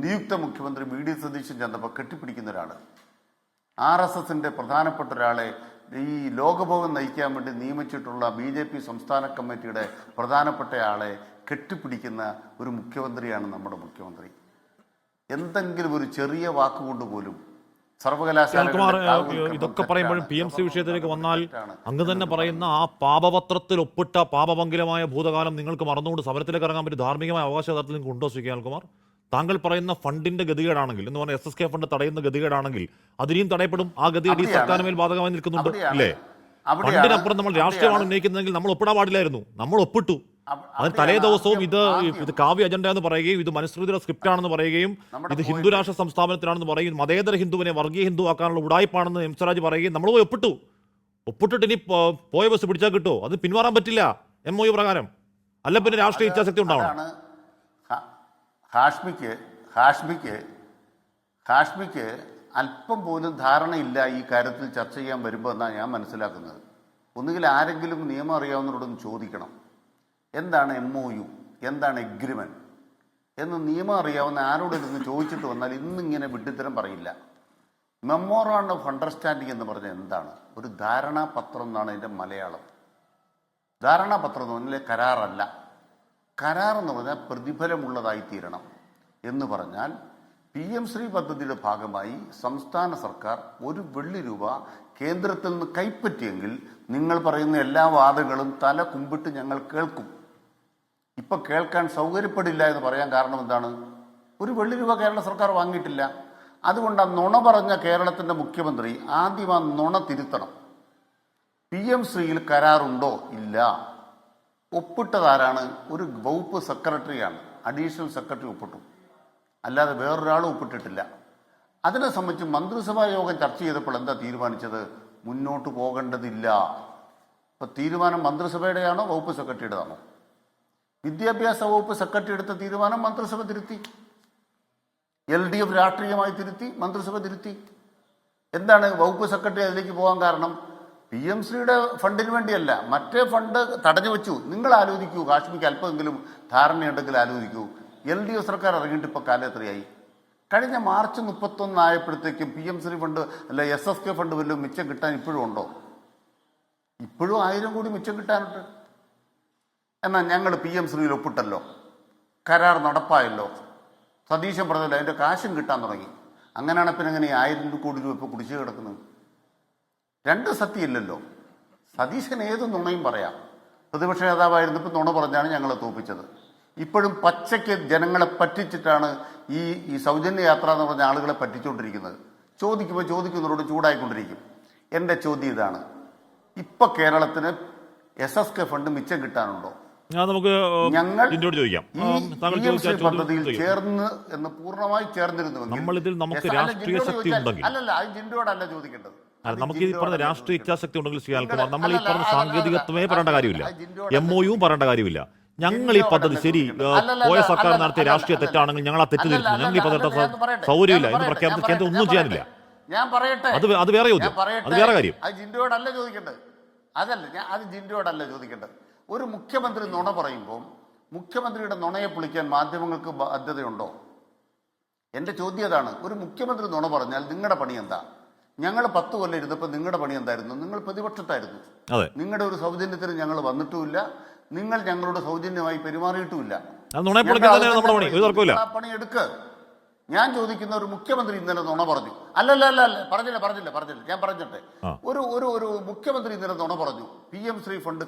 നിയുക്ത മുഖ്യമന്ത്രി VD സതീശൻ ചെന്നപ്പോൾ കെട്ടിപ്പിടിക്കുന്ന ഒരാൾ, RSSൻ്റെ പ്രധാനപ്പെട്ട ഒരാളെ ഈ ലോകഭവൻ നയിക്കാൻ വേണ്ടി നിയമിച്ചിട്ടുള്ള BJP സംസ്ഥാന കമ്മിറ്റിയുടെ പ്രധാനപ്പെട്ട ആളെ കെട്ടിപ്പിടിക്കുന്ന ഒരു മുഖ്യമന്ത്രിയാണ് നമ്മുടെ മുഖ്യമന്ത്രി. എന്തെങ്കിലും ഒരു ചെറിയ വാക്കുകൊണ്ട് പോലും ഇതൊക്കെ പറയുമ്പോഴും PMC വിഷയത്തിലേക്ക് വന്നാൽ അങ്ങ് തന്നെ പറയുന്ന ആ പാപപത്രത്തിൽ ഒപ്പിട്ട പാപമംഗലമായ ഭൂതകാലം നിങ്ങൾക്ക് മറന്നുകൊണ്ട് സമരത്തിലേക്ക് ഇറങ്ങാൻ പറ്റി ധാർമ്മികമായ അവകാശത്തിൽ നിങ്ങൾക്ക് ഉണ്ടോ ശ്രീ കേൾകുമാർ? താങ്കൾ പറയുന്ന ഫണ്ടിന്റെ ഗതികേടാണെങ്കിൽ എന്ന് പറഞ്ഞാൽ SSK ഫണ്ട് തടയുന്ന ഗതികേടാണെങ്കിൽ അതിനെയും തടയപ്പെടും. ആ ഗതികേട് ഈ സർക്കാരിന് മേൽ ബാധകമായി നിൽക്കുന്നുണ്ട് അല്ലേ? ഫണ്ടിനപ്പുറം നമ്മൾ രാഷ്ട്രീയമാണ് ഉന്നയിക്കുന്നതെങ്കിൽ നമ്മൾ ഒപ്പിടാൻ പാടില്ലായിരുന്നു. നമ്മൾ ഒപ്പിട്ടു. അതിന് തലേ ദിവസവും ഇത് കാവ്യ അജണ്ട എന്ന് പറയുകയും ഇത് മനുസ്മൃതിയുടെ സ്ക്രിപ്റ്റ് ആണെന്ന് പറയുകയും ഇത് ഹിന്ദു രാഷ്ട്ര സംസ്ഥാപനത്തിലാണെന്ന് പറയും, മതേതര ഹിന്ദുവിനെ വർഗീയ ഹിന്ദു ആക്കാനുള്ള ഉടായ്പാണെന്ന് M. സ്വരാജ് പറയുകയും നമ്മൾ പോയി ഒപ്പിട്ടിട്ട് ഇനി പോയ ബസ് പിടിച്ചാൽ കിട്ടുമോ? അത് പിന്മാറാൻ പറ്റില്ല MOU പ്രകാരം. അല്ല പിന്നെ രാഷ്ട്രീയ ഇച്ഛാശക്തി ഉണ്ടാവണം. ഹാഷ്മിക്ക് അല്പം പോലും ധാരണയില്ല ഈ കാര്യത്തിൽ ചർച്ച ചെയ്യാൻ വരുമ്പോൾ എന്നാണ് ഞാൻ മനസ്സിലാക്കുന്നത്. ഒന്നുകിൽ ആരെങ്കിലും നിയമം അറിയാവുന്നവരോടൊന്ന് ചോദിക്കണം, എന്താണ് MOU, എന്താണ് എഗ്രിമെന്റ് എന്ന് നിയമം അറിയാവുന്ന ആരോടിരുന്ന് ചോദിച്ചിട്ട് വന്നാൽ ഇന്നിങ്ങനെ വിഡ്ഢിത്തരം പറയില്ല. മെമ്മോറാണ്ടം ഓഫ് അണ്ടർസ്റ്റാൻഡിങ് എന്ന് പറഞ്ഞാൽ എന്താണ്? ഒരു ധാരണാപത്രം എന്നാണ് അതിൻ്റെ മലയാളം. ധാരണാപത്രം എന്ന് പറഞ്ഞാൽ കരാറല്ല. കരാർ എന്ന് പറഞ്ഞാൽ പ്രതിഫലമുള്ളതായിത്തീരണം എന്ന് പറഞ്ഞാൽ PM ശ്രീ പദ്ധതിയുടെ ഭാഗമായി സംസ്ഥാന സർക്കാർ 1 വെള്ളി രൂപ കേന്ദ്രത്തിൽ നിന്ന് കൈപ്പറ്റിയെങ്കിൽ നിങ്ങൾ പറയുന്ന എല്ലാ വാദങ്ങളും തല കുമ്പിട്ട് ഞങ്ങൾ കേൾക്കും. ഇപ്പം കേൾക്കാൻ സൗകര്യപ്പെടില്ല എന്ന് പറയാൻ കാരണം എന്താണ്? ഒരു വെള്ളി രൂപ കേരള സർക്കാർ വാങ്ങിയിട്ടില്ല. അതുകൊണ്ട് ആ നുണ പറഞ്ഞ കേരളത്തിൻ്റെ മുഖ്യമന്ത്രി ആദ്യം ആ നുണ തിരുത്തണം. PM-ശ്രീയിൽ കരാറുണ്ടോ? ഇല്ല. ഒപ്പിട്ടതാരാണ്? ഒരു വകുപ്പ് സെക്രട്ടറിയാണ്, അഡീഷണൽ സെക്രട്ടറി ഒപ്പിട്ടു, അല്ലാതെ വേറൊരാളും ഒപ്പിട്ടിട്ടില്ല. അതിനെ സംബന്ധിച്ച് മന്ത്രിസഭാ യോഗം ചർച്ച ചെയ്തപ്പോൾ എന്താ തീരുമാനിച്ചത്? മുന്നോട്ട് പോകേണ്ടതില്ല. ഇപ്പം തീരുമാനം മന്ത്രിസഭയുടെയാണോ വകുപ്പ് സെക്രട്ടറിയുടേതാണോ? വിദ്യാഭ്യാസ വകുപ്പ് സെക്രട്ടറി എടുത്ത തീരുമാനം മന്ത്രിസഭ തിരുത്തി, LDF രാഷ്ട്രീയമായി തിരുത്തി, മന്ത്രിസഭ തിരുത്തി. എന്താണ് വകുപ്പ് സെക്രട്ടറി അതിലേക്ക് പോകാൻ കാരണം? PM-ശ്രീയുടെ ഫണ്ടിന് വേണ്ടിയല്ല, മറ്റേ ഫണ്ട് തടഞ്ഞു വെച്ചു. നിങ്ങൾ ആലോചിക്കൂ, കാശ്മീർക്ക് അല്പമെങ്കിലും ധാരണയുണ്ടെങ്കിൽ ആലോചിക്കൂ. LDF സർക്കാർ ഇറങ്ങിയിട്ട് ഇപ്പോൾ കാലം എത്രയായി? കഴിഞ്ഞ മാർച്ച് 31 ആയപ്പോഴത്തേക്കും PM-ശ്രീ ഫണ്ട് അല്ല SSK ഫണ്ട് വല്ലതും മിച്ചം കിട്ടാൻ ഇപ്പോഴും ഉണ്ടോ? ഇപ്പോഴും 1000 കോടി മിച്ചം കിട്ടാനുണ്ട്. എന്നാൽ ഞങ്ങൾ PM-ശ്രീയിൽ ഒപ്പിട്ടല്ലോ, കരാർ നടപ്പായല്ലോ, സതീശൻ പറഞ്ഞല്ലോ, അതിൻ്റെ കാശും കിട്ടാൻ തുടങ്ങി. അങ്ങനെയാണ് പിന്നെ എങ്ങനെ 1000 കോടി രൂപ ഇപ്പോൾ കുടിശ്ശിക കിടക്കുന്നത്? രണ്ട് സത്യമില്ലല്ലോ. സതീശൻ ഏത് നുണയും പറയാം. പ്രതിപക്ഷ നേതാവായിരുന്നപ്പോൾ നുണ പറഞ്ഞാണ് ഞങ്ങളെ തോൽപ്പിച്ചത്. ഇപ്പോഴും പച്ചയ്ക്ക് ജനങ്ങളെ പറ്റിച്ചിട്ടാണ് ഈ സൗജന്യ യാത്ര എന്ന് പറഞ്ഞ ആളുകളെ പറ്റിച്ചുകൊണ്ടിരിക്കുന്നത്. ചോദിക്കുന്നവരോട് ചൂടായിക്കൊണ്ടിരിക്കും. എൻ്റെ ചോദ്യം ഇതാണ്, ഇപ്പൊ കേരളത്തിന് SSK ഫണ്ട് മിച്ചം കിട്ടാനുണ്ടോ? ഞങ്ങൾ ഈ പദ്ധതിയിൽ ചേർന്ന് എന്ന് പൂർണ്ണമായി ചേർന്നിരുന്നു. രാഷ്ട്രീയ ശക്തി ഉണ്ടെങ്കിൽ അല്ലല്ല, അത് ജിൻഡോടല്ല ചോദിക്കേണ്ടത്. നമുക്ക് ഈ പറഞ്ഞ രാഷ്ട്രീയ ഇച്ഛാശക്തി ഉണ്ടെങ്കിൽ ശ്രീ അനിൽകുമാർ, നമ്മൾ ഈ പറഞ്ഞ സാങ്കേതികത്വമേ പറയേണ്ട കാര്യമില്ല, MOU പറയേണ്ട കാര്യമില്ല. ഞങ്ങൾ ഈ പദ്ധതി ശരി പോയ സർക്കാർ നടത്തിയ രാഷ്ട്രീയ തെറ്റാണെങ്കിൽ ഞങ്ങൾ ആ തെറ്റ് തിരുത്തുന്നു. ഞങ്ങൾ ഈ പദ്ധതി സൗകര്യമില്ല എന്ന് പ്രഖ്യാപിച്ച കേന്ദ്രം ഒന്നും ചെയ്യാനില്ല. ഞാൻ പറയട്ടെ, അത് വേറെ ചോദ്യം, അത് വേറെ കാര്യം. അത് ജിൻഡോടല്ല ചോദിക്കേണ്ടത്. അത് ജിൻഡോടല്ല ചോദിക്കേണ്ടത്. ഒരു മുഖ്യമന്ത്രി നുണ പറയുമ്പോൾ മുഖ്യമന്ത്രിയുടെ നുണയെ പൊളിക്കാൻ മാധ്യമങ്ങൾക്ക് ബാധ്യതയുണ്ടോ? എൻ്റെ ചോദ്യം അതാണ്. ഒരു മുഖ്യമന്ത്രി നുണ പറഞ്ഞാൽ നിങ്ങളുടെ പണി എന്താ? ഞങ്ങൾ 10 കൊല്ലം ഇരുന്നപ്പോൾ നിങ്ങളുടെ പണി എന്തായിരുന്നു? നിങ്ങൾ പ്രതിപക്ഷത്തായിരുന്നു. നിങ്ങളുടെ ഒരു സൗജന്യത്തിന് ഞങ്ങൾ വന്നിട്ടുമില്ല, നിങ്ങൾ ഞങ്ങളോട് സൗജന്യമായി പെരുമാറിയിട്ടുമില്ല. പണി എടുക്ക്. ഞാൻ ചോദിക്കുന്ന, ഒരു മുഖ്യമന്ത്രി ഇന്നലെ നുണ പറഞ്ഞു. അല്ലല്ല പറഞ്ഞില്ല. ഞാൻ പറഞ്ഞിട്ടെ, ഒരു മുഖ്യമന്ത്രി ഇന്നലെ നുണ പറഞ്ഞു. PM-ശ്രീ ഫണ്ട്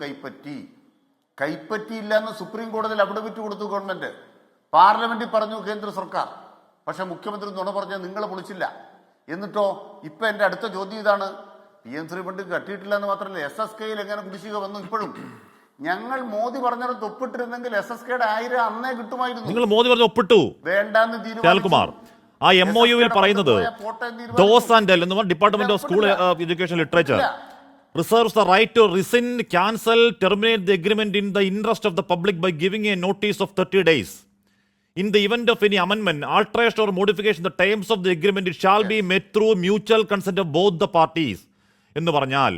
കൈപ്പറ്റിയില്ല എന്ന് സുപ്രീം കോടതിയിൽ അഫിഡവിറ്റ് കൊടുത്തു ഗവൺമെന്റ്. പാർലമെന്റിൽ പറഞ്ഞു കേന്ദ്ര സർക്കാർ. പക്ഷെ മുഖ്യമന്ത്രി നുണ പറഞ്ഞാൽ നിങ്ങളെ പൊളിച്ചില്ല. എന്നിട്ടോ ഇപ്പൊ എന്റെ അടുത്ത ചോദ്യം ഇതാണ്, PM-ശ്രീ ഫണ്ട് കട്ടിയിട്ടില്ല എന്ന് മാത്രമല്ല, SSKയിൽ എങ്ങനെ കുടിശ്ശിക വന്നു? ഇപ്പോഴും ഞങ്ങൾ മോദി പറഞ്ഞത് ഒപ്പിട്ടിരുന്നെങ്കിൽ SSKയുടെ 1000 അന്നേ കിട്ടുമായിരുന്നു. നിങ്ങൾ മോദി പറഞ്ഞ ഒപ്പിട്ടു വേണ്ടാന്ന് തീരുമാനിച്ചു. ആ MOU-ൽ പറയുന്നത് ഡോസ് ആൻഡ് ഡെൽ എന്ന് പറഞ്ഞ department of school education literature reserves the right to rescind, cancel, terminate the agreement in the interest of the public by giving a notice of 30 days. In the event of any amendment, alteration or modification, the terms of the agreement, it shall be made through mutual consent of both the parties. എന്ന് പറഞ്ഞാൽ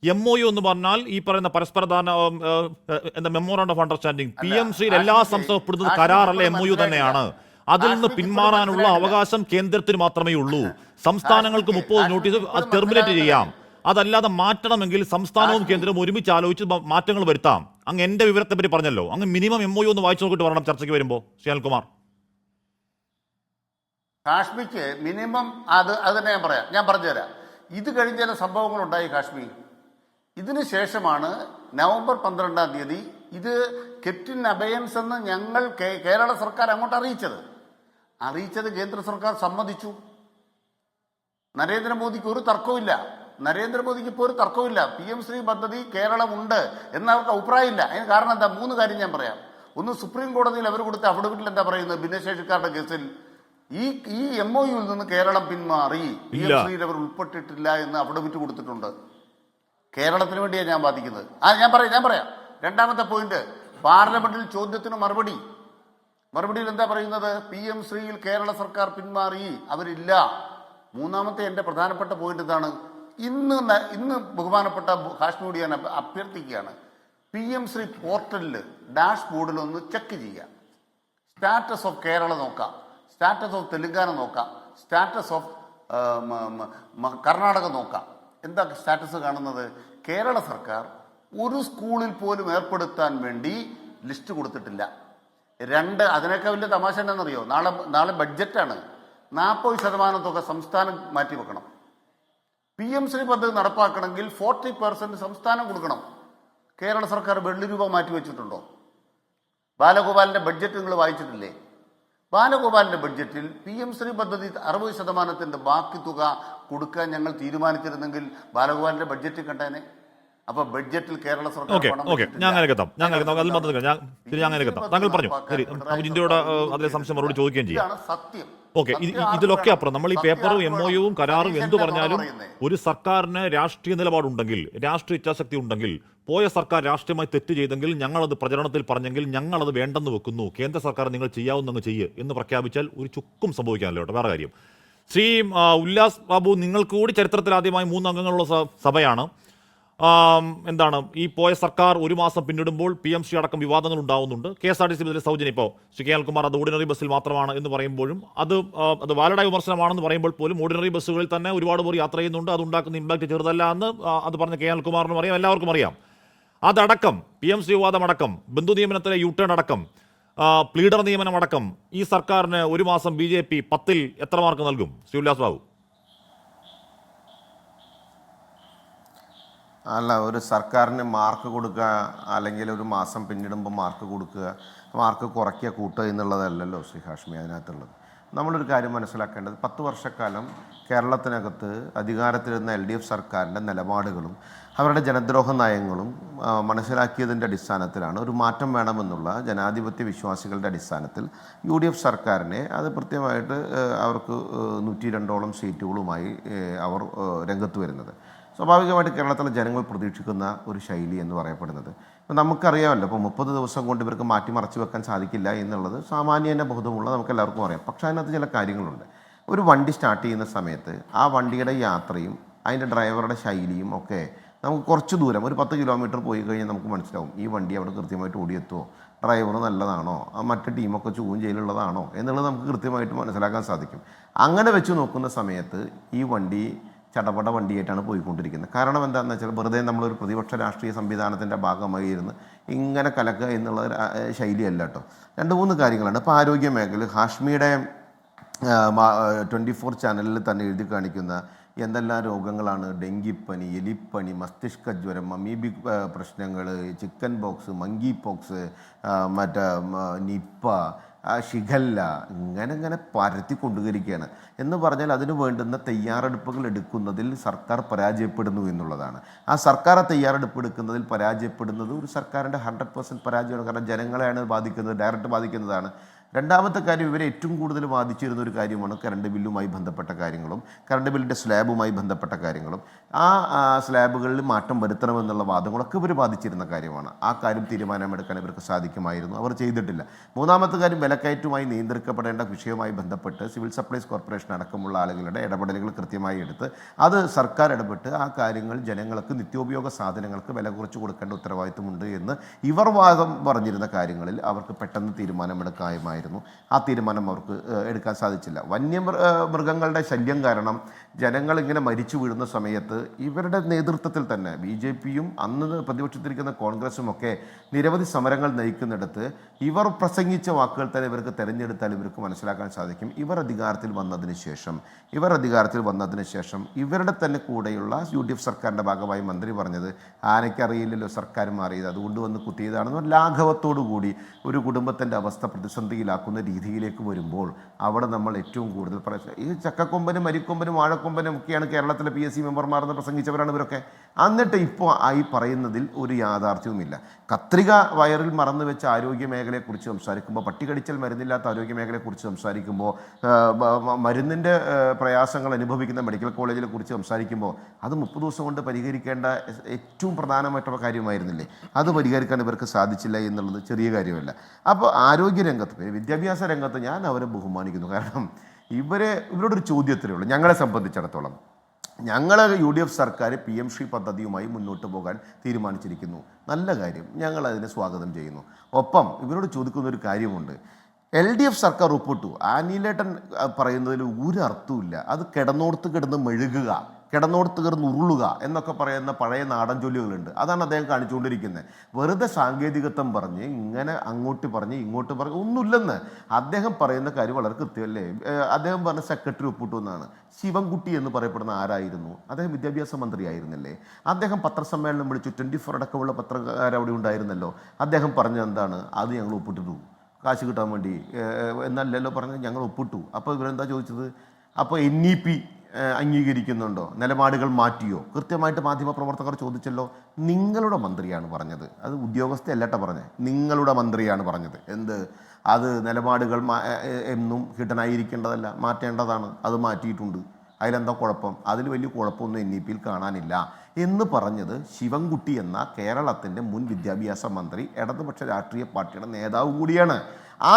MOU എന്ന് പറഞ്ഞാൽ ഈ പറയുന്ന പരസ്പരദാന മെമ്മോറാണ്ടം ഓഫ് അണ്ടർസ്റ്റാൻഡിംഗ്. PM-ശ്രീ എല്ലാ സംസ്ഥാനവും ഒപ്പിടുന്നത് കരാറല്ല, MOU തന്നെയാണ്. അതിൽ നിന്ന് പിന്മാറാനുള്ള അവകാശം കേന്ദ്രത്തിന് മാത്രമേ ഉള്ളൂ. സംസ്ഥാനങ്ങൾക്ക് 30 നോട്ടീസ് അത് ടെർമിനേറ്റ് ചെയ്യാം. അതല്ലാതെ മാറ്റണമെങ്കിൽ സംസ്ഥാനവും കേന്ദ്രവും ഒരുമിച്ച് ആലോചിച്ച് മാറ്റങ്ങൾ വരുത്താം. അങ്ങ് എന്റെ വിവരത്തെ പറ്റി പറഞ്ഞല്ലോ, അങ്ങ് മിനിമം MOU ഒന്ന് വായിച്ചു നോക്കിയിട്ട് പറയണം ചർച്ചയ്ക്ക് വരുമ്പോൾ. ശ്രീ അനിൽകുമാർ, കാശ്മീർക്ക് മിനിമം അത് തന്നെ ഞാൻ പറഞ്ഞുതരാം. ഇത് കഴിഞ്ഞ ചില സംഭവങ്ങളുണ്ടായി കാശ്മീർ. ഇതിനു ശേഷമാണ് നവംബർ 12-ാം തീയതി ഇത് കെപ്റ്റിൻ അബയൻസ് എന്ന് ഞങ്ങൾ കേരള സർക്കാർ അങ്ങോട്ട് അറിയിച്ചത് കേന്ദ്ര സർക്കാർ സമ്മതിച്ചു. നരേന്ദ്രമോദിക്ക് ഒരു തർക്കവുമില്ല. ഇപ്പോൾ ഒരു തർക്കവുമില്ല. PM-ശ്രീ പദ്ധതി കേരളമുണ്ട് എന്നവർക്ക് അഭിപ്രായമില്ല. അതിന് കാരണം എന്താ? 3 കാര്യം ഞാൻ പറയാം. ഒന്ന്, സുപ്രീം കോടതിയിൽ അവർ കൊടുത്ത അഫിഡവിറ്റിൽ എന്താ പറയുന്നത്? ഭിന്നശേഷിക്കാരുടെ കേസിൽ ഈ MOU-ൽ നിന്ന് കേരളം പിന്മാറി, PM-ശ്രീയിൽ അവർ ഉൾപ്പെട്ടിട്ടില്ല എന്ന് അഫിഡവിറ്റ് കൊടുത്തിട്ടുണ്ട്. കേരളത്തിന് വേണ്ടിയാണ് ഞാൻ വാദിക്കുന്നത്. ഞാൻ പറയാം. രണ്ടാമത്തെ പോയിന്റ്, പാർലമെന്റിൽ ചോദ്യത്തിന് മറുപടിയിൽ എന്താ പറയുന്നത്? PM-ശ്രീയിൽ കേരള സർക്കാർ പിന്മാറി, അവരില്ല. മൂന്നാമത്തെ എൻ്റെ പ്രധാനപ്പെട്ട പോയിന്റ് ഇതാണ്. ഇന്ന് ബഹുമാനപ്പെട്ട കാശ്മീർ ഞാൻ അഭ്യർത്ഥിക്കുകയാണ്, PM-ശ്രീ പോർട്ടലിൽ ഡാഷ് ബോർഡിൽ ഒന്ന് ചെക്ക് ചെയ്യുക. സ്റ്റാറ്റസ് ഓഫ് കേരള നോക്കാം, സ്റ്റാറ്റസ് ഓഫ് തെലുങ്കാന നോക്കാം, സ്റ്റാറ്റസ് ഓഫ് കർണാടക നോക്കാം. എന്താ സ്റ്റാറ്റസ് കാണുന്നത്? കേരള സർക്കാർ ഒരു സ്കൂളിൽ പോലും ഏർപ്പെടുത്താൻ വേണ്ടി ലിസ്റ്റ് കൊടുത്തിട്ടില്ല. 2, അതിനേക്കാൾ വലിയ തമാശ എന്താണെന്നറിയോ? നാളെ ബഡ്ജറ്റാണ്. 40% തുക സംസ്ഥാനം മാറ്റിവെക്കണം. PM-ശ്രീ പദ്ധതി നടപ്പാക്കണമെങ്കിൽ 40% സംസ്ഥാനം കൊടുക്കണം. കേരള സർക്കാർ വെള്ളി രൂപ മാറ്റിവെച്ചിട്ടുണ്ടോ? ബാലഗോപാലിൻ്റെ ബഡ്ജറ്റ് നിങ്ങൾ വായിച്ചിട്ടില്ലേ? ബാലഗോപാലിൻ്റെ ബഡ്ജറ്റിൽ PM-ശ്രീ പദ്ധതി 60% ബാക്കി തുക കൊടുക്കാൻ ഞങ്ങൾ തീരുമാനിച്ചിരുന്നെങ്കിൽ ബാലഗോപാലിൻ്റെ ബഡ്ജറ്റ് കണ്ടേനെ. അപ്പൊ ബഡ്ജറ്റിൽ കേരള സർക്കാർ ഞാൻ അങ്ങനെ എത്താം താങ്കൾ പറഞ്ഞു. ശരി, നമുക്ക് ഇന്ത്യയോട് അതിലെ സംശയം മറുപടി ചോദിക്കുകയും ചെയ്യാം. സത്യം. ഓക്കെ, ഇതിലൊക്കെ അപ്പുറം നമ്മൾ ഈ പേപ്പറും MOUവും കരാറും എന്തു പറഞ്ഞാലും ഒരു സർക്കാരിന് രാഷ്ട്രീയ നിലപാടുണ്ടെങ്കിൽ, രാഷ്ട്രീയ ഇച്ഛാശക്തി ഉണ്ടെങ്കിൽ, പോയ സർക്കാർ രാഷ്ട്രീയമായി തെറ്റ് ചെയ്തെങ്കിൽ ഞങ്ങളത് പ്രചരണത്തിൽ പറഞ്ഞെങ്കിൽ ഞങ്ങളത് വേണ്ടെന്ന് വെക്കുന്നു, കേന്ദ്ര സർക്കാർ നിങ്ങൾ ചെയ്യാവുന്നങ്ങ് ചെയ്യ് എന്ന് പ്രഖ്യാപിച്ചാൽ ഒരു ചുക്കും സംഭവിക്കാനല്ലോ കേട്ടോ. വേറെ കാര്യം, ശ്രീ ഉല്ലാസ് ബാബു, നിങ്ങൾക്ക് കൂടി ചരിത്രത്തിൽ ആദ്യമായി 3 അംഗങ്ങളുള്ള സഭയാണ്. എന്താണ് ഈ പോയ സർക്കാർ 1 മാസം പിന്നിടുമ്പോൾ PM-ശ്രീ അടക്കം വിവാദങ്ങൾ ഉണ്ടാവുന്നുണ്ട്. KSRTC ബസ്സിലെ സൗജന്യം ഇപ്പോൾ ശ്രീ KL കുമാർ അത് ഓർഡിനറി ബസ്സിൽ മാത്രമാണ് എന്ന് പറയുമ്പോഴും അത് വാലിഡായ വിമർശനമാണെന്ന് പറയുമ്പോൾ പോലും ഓർഡിനറി ബസ്സുകളിൽ തന്നെ ഒരുപാട് പേർ യാത്ര ചെയ്യുന്നുണ്ട്, അതുണ്ടാക്കുന്ന ഇമ്പാക്ട് ചെറുതല്ല എന്ന് അത് പറഞ്ഞ KL കുമാറിനും അറിയാം, എല്ലാവർക്കും അറിയാം. അതടക്കം PM-ശ്രീ വിവാദമടക്കം, ബന്ധു നിയമനത്തിലെ യൂട്ടേൺ അടക്കം, പ്ലീഡർ നിയമനമടക്കം ഈ സർക്കാരിന് 1 മാസം BJP 10-ൽ എത്ര മാർക്ക് നൽകും ശ്രീ ഉല്ലാസ് ബാബു? അല്ല, ഒരു സർക്കാരിന് മാർക്ക് കൊടുക്കുക അല്ലെങ്കിൽ ഒരു മാസം പിന്നിടുമ്പോൾ മാർക്ക് കൊടുക്കുക, മാർക്ക് കുറയ്ക്കുക കൂട്ടുക എന്നുള്ളതല്ലല്ലോ ശ്രീ ഹാഷ്മി അതിനകത്തുള്ളത്. നമ്മളൊരു കാര്യം മനസ്സിലാക്കേണ്ടത്, 10 വർഷക്കാലം കേരളത്തിനകത്ത് അധികാരത്തിലിരുന്ന LDF സർക്കാരിൻ്റെ നിലപാടുകളും അവരുടെ ജനദ്രോഹ നയങ്ങളും മനസ്സിലാക്കിയതിൻ്റെ അടിസ്ഥാനത്തിലാണ് ഒരു മാറ്റം വേണമെന്നുള്ള ജനാധിപത്യ വിശ്വാസികളുടെ അടിസ്ഥാനത്തിൽ UDF സർക്കാരിനെ അത് കൃത്യമായിട്ട് അവർക്ക് 102ഓളം സീറ്റുകളുമായി അവർ രംഗത്ത് വരുന്നത്. സ്വാഭാവികമായിട്ട് കേരളത്തിലെ ജനങ്ങൾ പ്രതീക്ഷിക്കുന്ന ഒരു ശൈലി എന്ന് പറയപ്പെടുന്നത്, ഇപ്പം നമുക്കറിയാമല്ലോ, ഇപ്പോൾ 30 ദിവസം കൊണ്ട് ഇവർക്ക് മാറ്റിമറിച്ച് വെക്കാൻ സാധിക്കില്ല എന്നുള്ളത് സാമാന്യേന ബോധമുള്ള നമുക്ക് എല്ലാവർക്കും അറിയാം. പക്ഷേ അതിനകത്ത് ചില കാര്യങ്ങളുണ്ട്. ഒരു വണ്ടി സ്റ്റാർട്ട് ചെയ്യുന്ന സമയത്ത് ആ വണ്ടിയുടെ യാത്രയും അതിൻ്റെ ഡ്രൈവറുടെ ശൈലിയും ഒക്കെ നമുക്ക് കുറച്ച് ദൂരം, ഒരു 10 കിലോമീറ്റർ പോയി കഴിഞ്ഞാൽ നമുക്ക് മനസ്സിലാവും ഈ വണ്ടി അവിടെ കൃത്യമായിട്ട് ഓടിയെത്തുമോ, ഡ്രൈവർ നല്ലതാണോ, മറ്റു ടീമൊക്കെ ചൂവും ജയിലുള്ളതാണോ എന്നുള്ളത് നമുക്ക് കൃത്യമായിട്ട് മനസ്സിലാക്കാൻ സാധിക്കും. അങ്ങനെ വെച്ച് നോക്കുന്ന സമയത്ത് ഈ വണ്ടി ചടപട വണ്ടിയായിട്ടാണ് പോയിക്കൊണ്ടിരിക്കുന്നത്. കാരണം എന്താണെന്ന് വെച്ചാൽ വെറുതെ നമ്മളൊരു പ്രതിപക്ഷ രാഷ്ട്രീയ സംവിധാനത്തിൻ്റെ ഭാഗമായി ഇരുന്ന് ഇങ്ങനെ കലക്കുക എന്നുള്ള ശൈലിയല്ല കേട്ടോ. 2-3 കാര്യങ്ങളാണ്. ഇപ്പോൾ ആരോഗ്യ മേഖല ഹാഷ്മിയുടെ 24 ചാനലിൽ തന്നെ എഴുതി കാണിക്കുന്ന എന്തെല്ലാം രോഗങ്ങളാണ്, ഡെങ്കിപ്പനി, എലിപ്പനി, മസ്തിഷ്ക ജ്വരം, അമീബിക് പ്രശ്നങ്ങൾ, ചിക്കൻ പോക്സ്, മങ്കി പോക്സ്, മറ്റേ നിപ്പ, ഷിഗല്ല, ഇങ്ങനെ പരത്തി കൊണ്ടുവരികയാണ് എന്ന് പറഞ്ഞാൽ അതിന് വേണ്ടുന്ന തയ്യാറെടുപ്പുകൾ എടുക്കുന്നതിൽ സർക്കാർ പരാജയപ്പെടുന്നു എന്നുള്ളതാണ്. ആ സർക്കാർ തയ്യാറെടുപ്പ് എടുക്കുന്നതിൽ പരാജയപ്പെടുന്നത് ഒരു സർക്കാരിൻ്റെ 100% പരാജയമാണ്. കാരണം ജനങ്ങളെയാണ് ബാധിക്കുന്നത്, ഡയറക്റ്റ് ബാധിക്കുന്നതാണ്. രണ്ടാമത്തെ കാര്യം, ഇവരെ ഏറ്റവും കൂടുതൽ ബാധിച്ചിരുന്ന ഒരു കാര്യമാണ് കറണ്ട് ബില്ലുമായി ബന്ധപ്പെട്ട കാര്യങ്ങളും കറണ്ട് ബില്ലിൻ്റെ സ്ലാബുമായി ബന്ധപ്പെട്ട കാര്യങ്ങളും. ആ സ്ലാബുകളിൽ മാറ്റം വരുത്തണമെന്നുള്ള വാദങ്ങളൊക്കെ ഇവർ ബാധിച്ചിരുന്ന കാര്യമാണ്. ആ കാര്യം തീരുമാനമെടുക്കാൻ ഇവർക്ക് സാധിക്കുമായിരുന്നു, അവർ ചെയ്തിട്ടില്ല. മൂന്നാമത്തെ കാര്യം, വിലക്കയറ്റവുമായി നിയന്ത്രിക്കപ്പെടേണ്ട വിഷയവുമായി ബന്ധപ്പെട്ട് സിവിൽ സപ്ലൈസ് കോർപ്പറേഷൻ അടക്കമുള്ള ആളുകളുടെ ഇടപെടലുകൾ കൃത്യമായി എടുത്ത് അത് സർക്കാർ ഇടപെട്ട് ആ കാര്യങ്ങൾ ജനങ്ങൾക്ക് നിത്യോപയോഗ സാധനങ്ങൾക്ക് വില കുറച്ച് കൊടുക്കേണ്ട ഉത്തരവാദിത്വമുണ്ട് എന്ന് ഇവർ വാദം പറഞ്ഞിരുന്ന കാര്യങ്ങളിൽ അവർക്ക് പെട്ടെന്ന് തീരുമാനമെടുക്കാമായിരുന്നു. ആ തീരുമാനം അവർക്ക് എടുക്കാൻ സാധിച്ചില്ല. വന്യമൃഗങ്ങളുടെ ശല്യം കാരണം ജനങ്ങൾ ഇങ്ങനെ മരിച്ചു വീഴുന്ന സമയത്ത് ഇവരുടെ നേതൃത്വത്തിൽ തന്നെ BJPയും അന്ന് പ്രതിപക്ഷത്തിരിക്കുന്ന കോൺഗ്രസും ഒക്കെ നിരവധി സമരങ്ങൾ നയിക്കുന്നിടത്ത് ഇവർ പ്രസംഗിച്ച വാക്കുകൾ തന്നെ ഇവർക്ക് തിരഞ്ഞെടുത്താൽ ഇവർക്ക് മനസ്സിലാക്കാൻ സാധിക്കും. ഇവർ അധികാരത്തിൽ വന്നതിന് ശേഷം ഇവരുടെ തന്നെ കൂടെയുള്ള UDF സർക്കാരിൻ്റെ ഭാഗമായി മന്ത്രി പറഞ്ഞത് ആനയ്ക്കറിയില്ലല്ലോ സർക്കാർ മാറിയത്, അതുകൊണ്ട് വന്ന് കുത്തിയതാണെന്ന് ലാഘവത്തോടു കൂടി ഒരു കുടുംബത്തിൻ്റെ അവസ്ഥ പ്രതിസന്ധിയിലാക്കുന്ന രീതിയിലേക്ക് വരുമ്പോൾ അവിടെ നമ്മൾ ഏറ്റവും കൂടുതൽ ഈ ചക്കക്കൊമ്പനും മരിക്കൊമ്പനും വാഴക്കൊമ്പനും ഒക്കെയാണ് കേരളത്തിലെ PSC മെമ്പർമാരെന്ന് പ്രസംഗിച്ചവരാണ് ഇവരൊക്കെ. എന്നിട്ട് ഇപ്പോൾ ഈ പറയുന്നതിൽ ഒരു യാഥാർത്ഥ്യവുമില്ല. കത്രിക വയറിൽ മറന്നു വെച്ച ആരോഗ്യ മേഖലയെക്കുറിച്ച് സംസാരിക്കുമ്പോൾ, പട്ടികടിച്ചൽ മരുന്നില്ലാത്ത ആരോഗ്യ മേഖലയെക്കുറിച്ച് സംസാരിക്കുമ്പോൾ, മരുന്നിൻ്റെ പ്രയാസങ്ങൾ അനുഭവിക്കുന്ന മെഡിക്കൽ കോളേജിനെ കുറിച്ച് സംസാരിക്കുമ്പോൾ അത് 30 ദിവസം കൊണ്ട് പരിഹരിക്കേണ്ട ഏറ്റവും പ്രധാനമായിട്ടുള്ള കാര്യമായിരുന്നില്ലേ? അത് പരിഹരിക്കാൻ ഇവർക്ക് സാധിച്ചില്ല എന്നുള്ളത് ചെറിയ കാര്യമല്ല. അപ്പോൾ ആരോഗ്യരംഗത്ത്, വിദ്യാഭ്യാസ രംഗത്ത് ഞാൻ അവരെ ബഹുമാനിക്കുന്നു. കാരണം ഇവരോടൊരു ചോദ്യത്തിലേ ഉള്ളൂ. ഞങ്ങളെ സംബന്ധിച്ചിടത്തോളം ഞങ്ങൾ UDF സർക്കാർ PM-ശ്രീ പദ്ധതിയുമായി മുന്നോട്ട് പോകാൻ തീരുമാനിച്ചിരിക്കുന്നു. നല്ല കാര്യം, ഞങ്ങളതിനെ സ്വാഗതം ചെയ്യുന്നു. ഒപ്പം ഇവരോട് ചോദിക്കുന്നൊരു കാര്യമുണ്ട്. LDF സർക്കാർ ഒപ്പിട്ടു, അനിലേട്ടൻ പറയുന്നതിൽ ഒരു അർത്ഥമില്ല. അത് കിടന്നോടത്ത് കിടന്ന് മെഴുകുക, കിടന്നോട് തീർന്ന് ഉരുളുക എന്നൊക്കെ പറയുന്ന പഴയ നാടൻ ജോലികളുണ്ട്. അതാണ് അദ്ദേഹം കാണിച്ചുകൊണ്ടിരിക്കുന്നത്. വെറുതെ സാങ്കേതികത്വം പറഞ്ഞ് ഇങ്ങനെ അങ്ങോട്ട് പറഞ്ഞ് ഇങ്ങോട്ട് പറഞ്ഞ് ഒന്നുമില്ലെന്ന് അദ്ദേഹം പറയുന്ന കാര്യം വളരെ കൃത്യമല്ലേ. അദ്ദേഹം പറഞ്ഞ സെക്രട്ടറി ഒപ്പിട്ടു എന്നാണ്. ശിവൻകുട്ടി എന്ന് പറയപ്പെടുന്ന ആരായിരുന്നു? അദ്ദേഹം വിദ്യാഭ്യാസ മന്ത്രിയായിരുന്നില്ലേ? അദ്ദേഹം പത്രസമ്മേളനം വിളിച്ചു. 24 അടക്കമുള്ള പത്രക്കാരവിടെ ഉണ്ടായിരുന്നല്ലോ. അദ്ദേഹം പറഞ്ഞത് എന്താണ്? അത് ഞങ്ങൾ ഒപ്പിട്ടിട്ടു, കാശ് കിട്ടാൻ വേണ്ടി എന്നല്ലല്ലോ പറഞ്ഞത്, ഞങ്ങൾ ഒപ്പിട്ടു. അപ്പോൾ ഇവരെന്താ ചോദിച്ചത്? അപ്പോൾ NEP അംഗീകരിക്കുന്നുണ്ടോ? നിലപാടുകൾ മാറ്റിയോ? കൃത്യമായിട്ട് മാധ്യമപ്രവർത്തകർ ചോദിച്ചല്ലോ. നിങ്ങളുടെ മന്ത്രിയാണ് പറഞ്ഞത്, അത് ഉദ്യോഗസ്ഥയല്ലട്ട പറഞ്ഞത്, നിങ്ങളുടെ മന്ത്രിയാണ് പറഞ്ഞത്. എന്ത്? അത് നിലപാടുകൾ എന്നും ഹിഡനായിരിക്കേണ്ടതല്ല, മാറ്റേണ്ടതാണ്. അത് മാറ്റിയിട്ടുണ്ട്. അതിലെന്താ കുഴപ്പം? അതിൽ വലിയ കുഴപ്പമൊന്നും NEP-യിൽ കാണാനില്ല എന്ന് പറഞ്ഞത് ശിവൻകുട്ടി എന്ന കേരളത്തിൻ്റെ മുൻ വിദ്യാഭ്യാസ മന്ത്രി, ഇടതുപക്ഷ രാഷ്ട്രീയ പാർട്ടിയുടെ നേതാവ് കൂടിയാണ്. ആ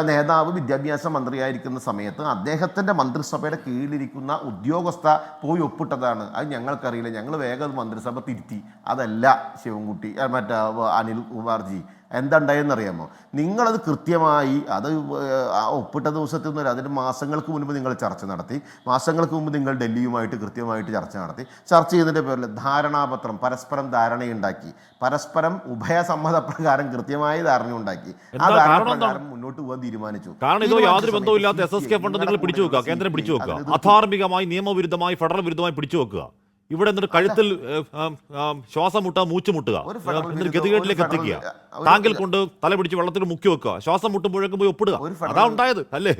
നേതാവ് വിദ്യാഭ്യാസ മന്ത്രിയായിരിക്കുന്ന സമയത്ത് അദ്ദേഹത്തിൻ്റെ മന്ത്രിസഭയുടെ കീഴിലിരിക്കുന്ന ഉദ്യോഗസ്ഥ പോയി ഒപ്പിട്ടതാണ്. അത് ഞങ്ങൾക്കറിയില്ല, ഞങ്ങൾ വേഗം മന്ത്രിസഭ തിരുത്തി. അതല്ല ശിവൻകുട്ടി, മറ്റേ അനിൽ കുമാർജി. എന്താ ഉണ്ടായെന്നറിയാമോ? നിങ്ങളത് കൃത്യമായി അത് ഒപ്പിട്ട ദിവസത്തിൽ നിന്നല്ല, അതിന് മാസങ്ങൾക്ക് മുൻപ് നിങ്ങൾ ചർച്ച നടത്തി. മാസങ്ങൾക്ക് മുമ്പ് നിങ്ങൾ ഡൽഹിയുമായിട്ട് കൃത്യമായിട്ട് ചർച്ച നടത്തി. ചർച്ച ചെയ്തതിൻ്റെ പേരിൽ ധാരണാപത്രം, പരസ്പരം ധാരണയുണ്ടാക്കി, പരസ്പരം ഉഭയസമ്മതപ്രകാരം കൃത്യമായ ധാരണയുണ്ടാക്കി. ആ ധാരണപ്രകാരം മുന്നോട്ട് പോകാൻ തീരുമാനിച്ചു. കാരണം ഇതോ യാതൊരു ബന്ധവുമില്ലാത്ത SSK ഫണ്ട് നിങ്ങൾ പിടിച്ചു വെക്കുക, കേന്ദ്രം പിടിച്ചു വെക്കുക, അധാർമികമായി നിയമവിരുദ്ധമായി ഫെഡറൽ വിരുദ്ധമായി പിടിച്ചു വെക്കുക. ഇവിടെ എന്നിട്ട് കഴുത്തിൽ ശ്വാസം മുട്ടുക, മൂച്ചു മുട്ടുക, എന്നിട്ട് ഗതികേട്ടിലേക്ക് എത്തിക്കുക, ടാങ്കിൽ കൊണ്ട് തല പിടിച്ച് വെള്ളത്തിൽ മുക്കി വെക്കുക, ശ്വാസം മുട്ടുമ്പോഴേക്കും പോയി ഒപ്പിടുക. അതാ ഉണ്ടായത് അല്ലേ?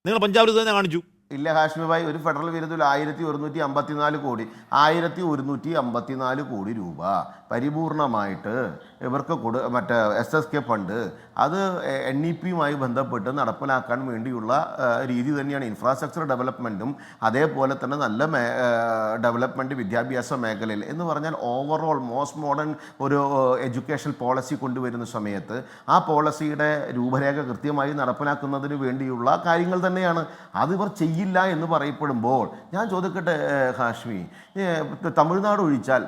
നിങ്ങൾ പഞ്ചാബിൽ തന്നെ കാണിച്ചു. ഇല്ല ഹാഷ്മി ഭായി, ഒരു ഫെഡറൽ വിരുദ്ധത്തിൽ 1154 കോടി 1154 കോടി രൂപ പരിപൂർണമായിട്ട് ഇവർക്ക് മറ്റേ SSK ഫണ്ട് അത് NEP-യുമായി ബന്ധപ്പെട്ട് നടപ്പിലാക്കാൻ വേണ്ടിയുള്ള രീതി തന്നെയാണ്. ഇൻഫ്രാസ്ട്രക്ചർ ഡെവലപ്മെൻറ്റും അതേപോലെ തന്നെ നല്ല ഡെവലപ്മെൻറ്റ് വിദ്യാഭ്യാസ മേഖലയിൽ എന്ന് പറഞ്ഞാൽ ഓവറോൾ മോസ്റ്റ് മോഡേൺ ഒരു എഡ്യൂക്കേഷൻ പോളിസി കൊണ്ടുവരുന്ന സമയത്ത് ആ പോളിസിയുടെ രൂപരേഖ കൃത്യമായി നടപ്പിലാക്കുന്നതിന് വേണ്ടിയുള്ള കാര്യങ്ങൾ തന്നെയാണ്. അതിവർ ചെയ്യില്ല എന്ന് പറയപ്പെടുമ്പോൾ ഞാൻ ചോദിക്കട്ടെ ഹാഷ്മി, തമിഴ്നാട് ഒഴിച്ചാൽ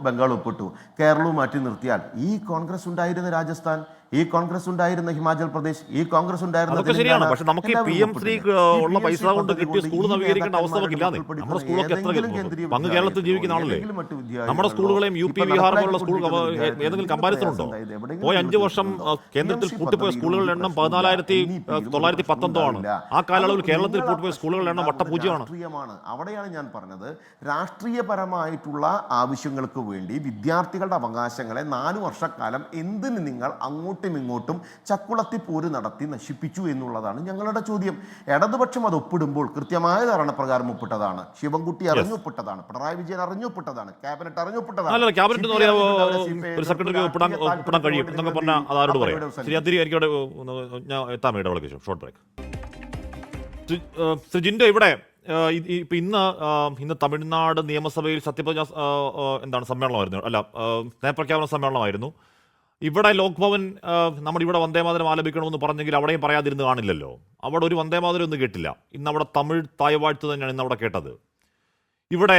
ബംഗാൾ ഒപ്പിട്ടു, കേരളവും മാറ്റി നിർത്തിയാൽ ഈ കോൺഗ്രസ് ഉണ്ടായിരുന്ന രാജസ്ഥാൻ, ഈ കോൺഗ്രസ് ഉണ്ടായിരുന്ന ഹിമാചൽ പ്രദേശ്, ഈ കോൺഗ്രസ് ഉണ്ടായിരുന്ന ശരിയാണ്. പക്ഷെ നമുക്ക് PM3 ഉള്ള പൈസ കൊണ്ട് കിട്ടിയ സ്കൂൾ നവീകരിക്കേണ്ട അവസ്ഥ നമുക്കില്ലാതെ. നമ്മുടെ സ്കൂളൊക്കെ എത്ര അങ്ങ് കേരളത്തിൽ ജീവിക്കുന്ന ആളല്ലേ? നമ്മുടെ സ്കൂളുകളെയും UP ബീഹാർ പോലുള്ള സ്കൂൾ ഏതെങ്കിലും കമ്പാരിസൺ ഉണ്ടോ? പോയ 5 വർഷം കേന്ദ്രത്തിൽ പൂട്ടിപ്പോയ സ്കൂളുകളുടെ എണ്ണം 14,919 ആണ്. ആ കാലയളവിൽ കേരളത്തിൽ പൂട്ടിപ്പോയ സ്കൂളുകളുടെ എണ്ണം വട്ടപൂജ്യമാണ്. അവിടെയാണ് ഞാൻ പറഞ്ഞത്, രാഷ്ട്രീയപരമായിട്ടുള്ള ആവശ്യങ്ങൾക്ക് വേണ്ടി വിദ്യാർത്ഥികളുടെ അവകാശങ്ങളെ 4 വർഷക്കാലം എന്തിന് നിങ്ങൾ അങ്ങോട്ടും ഇങ്ങോട്ടും ചക്കുളത്തി പോര് നടത്തി നശിപ്പിച്ചു എന്നുള്ളതാണ് ഞങ്ങളുടെ ചോദ്യം. ഇടതുപക്ഷം അത് ഒപ്പിടുമ്പോൾ കൃത്യമായ ധാരണപ്രകാരം ഒപ്പിട്ടതാണ്. ശിവൻകുട്ടി അറിഞ്ഞൊപ്പിട്ടതാണ്, പിണറായി വിജയൻ അറിഞ്ഞൊപ്പിട്ടതാണ്, ക്യാബിനറ്റ് അറിഞ്ഞൊപ്പിട്ടതാണ്. ഒരു സെക്രട്ടറിക്ക് ഒപ്പിടാൻ കഴിയും എന്നൊക്കെ പറഞ്ഞാൽ അതാരോട് പറയാം? ശരി, അതിരി എനിക്കവിടെ ഞാൻ എത്താൻ വേണ്ടി അവിടെ ഷോർട്ട് ബ്രേക്ക്. ജിൻഡോ, ഇവിടെ ഇന്ന് തമിഴ്നാട് നിയമസഭയിൽ സത്യപ്രതിജ്ഞ സമ്മേളനമായിരുന്നു, അല്ല നയപ്രഖ്യാപന സമ്മേളനമായിരുന്നു. ഇവിടെ ലോക് ഭവൻ ഇവിടെ വന്ദേമാതരം ആലപിക്കണമെന്ന് പറഞ്ഞെങ്കിൽ അവിടെയും പറയാതിരുന്ന് കാണില്ലല്ലോ. അവിടെ ഒരു വന്ദേമാതരം ഒന്നും കേട്ടില്ല. ഇന്ന് അവിടെ തമിഴ് തായ്വാഴ്ത്ത് തന്നെയാണ് ഇന്ന് അവിടെ കേട്ടത്. ഇവിടെ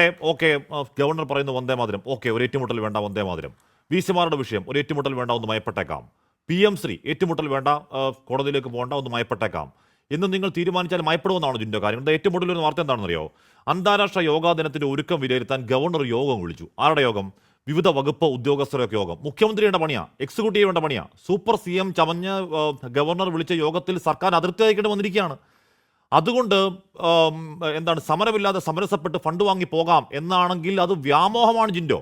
ഗവർണർ പറയുന്നു വന്ദേമാതരം, ഒരു ഏറ്റുമുട്ടൽ വേണ്ട വന്ദേമാതരം. VC-മാരുടെ വിഷയം, ഒരു ഏറ്റുമുട്ടൽ വേണ്ട, ഒന്ന് മയപ്പെട്ടേക്കാം. PM3 ഏറ്റുമുട്ടൽ വേണ്ട, കോടതിയിലേക്ക് പോകേണ്ട, ഒന്ന് മയപ്പെട്ടേക്കാം എന്ന് നിങ്ങൾ തീരുമാനിച്ചാൽ മയപ്പെടുമെന്നാണ് ജിൻഡോ കാര്യം. ഏറ്റവും കൂടുതൽ ഒരു വാർത്ത എന്താണെന്നറിയോ? അന്താരാഷ്ട്ര യോഗാ ദിനത്തിന്റെ ഒരുക്കം വിലയിരുത്താൻ ഗവർണർ യോഗം വിളിച്ചു. ആരുടെ യോഗം? വിവിധ വകുപ്പ് ഉദ്യോഗസ്ഥരൊക്കെ യോഗം. മുഖ്യമന്ത്രിയുടെ പണിയാ, എക്സിക്യൂട്ടീവിന്റെ പണിയാ. സൂപ്പർ CM ചമഞ്ഞ് ഗവർണർ വിളിച്ച യോഗത്തിൽ സർക്കാർ അതിർത്തി അയക്കേണ്ടി വന്നിരിക്കുകയാണ്. അതുകൊണ്ട് സമരമില്ലാതെ സമരസപ്പെട്ട് ഫണ്ട് വാങ്ങി പോകാം എന്നാണെങ്കിൽ അത് വ്യാമോഹമാണ് ജിൻഡോ.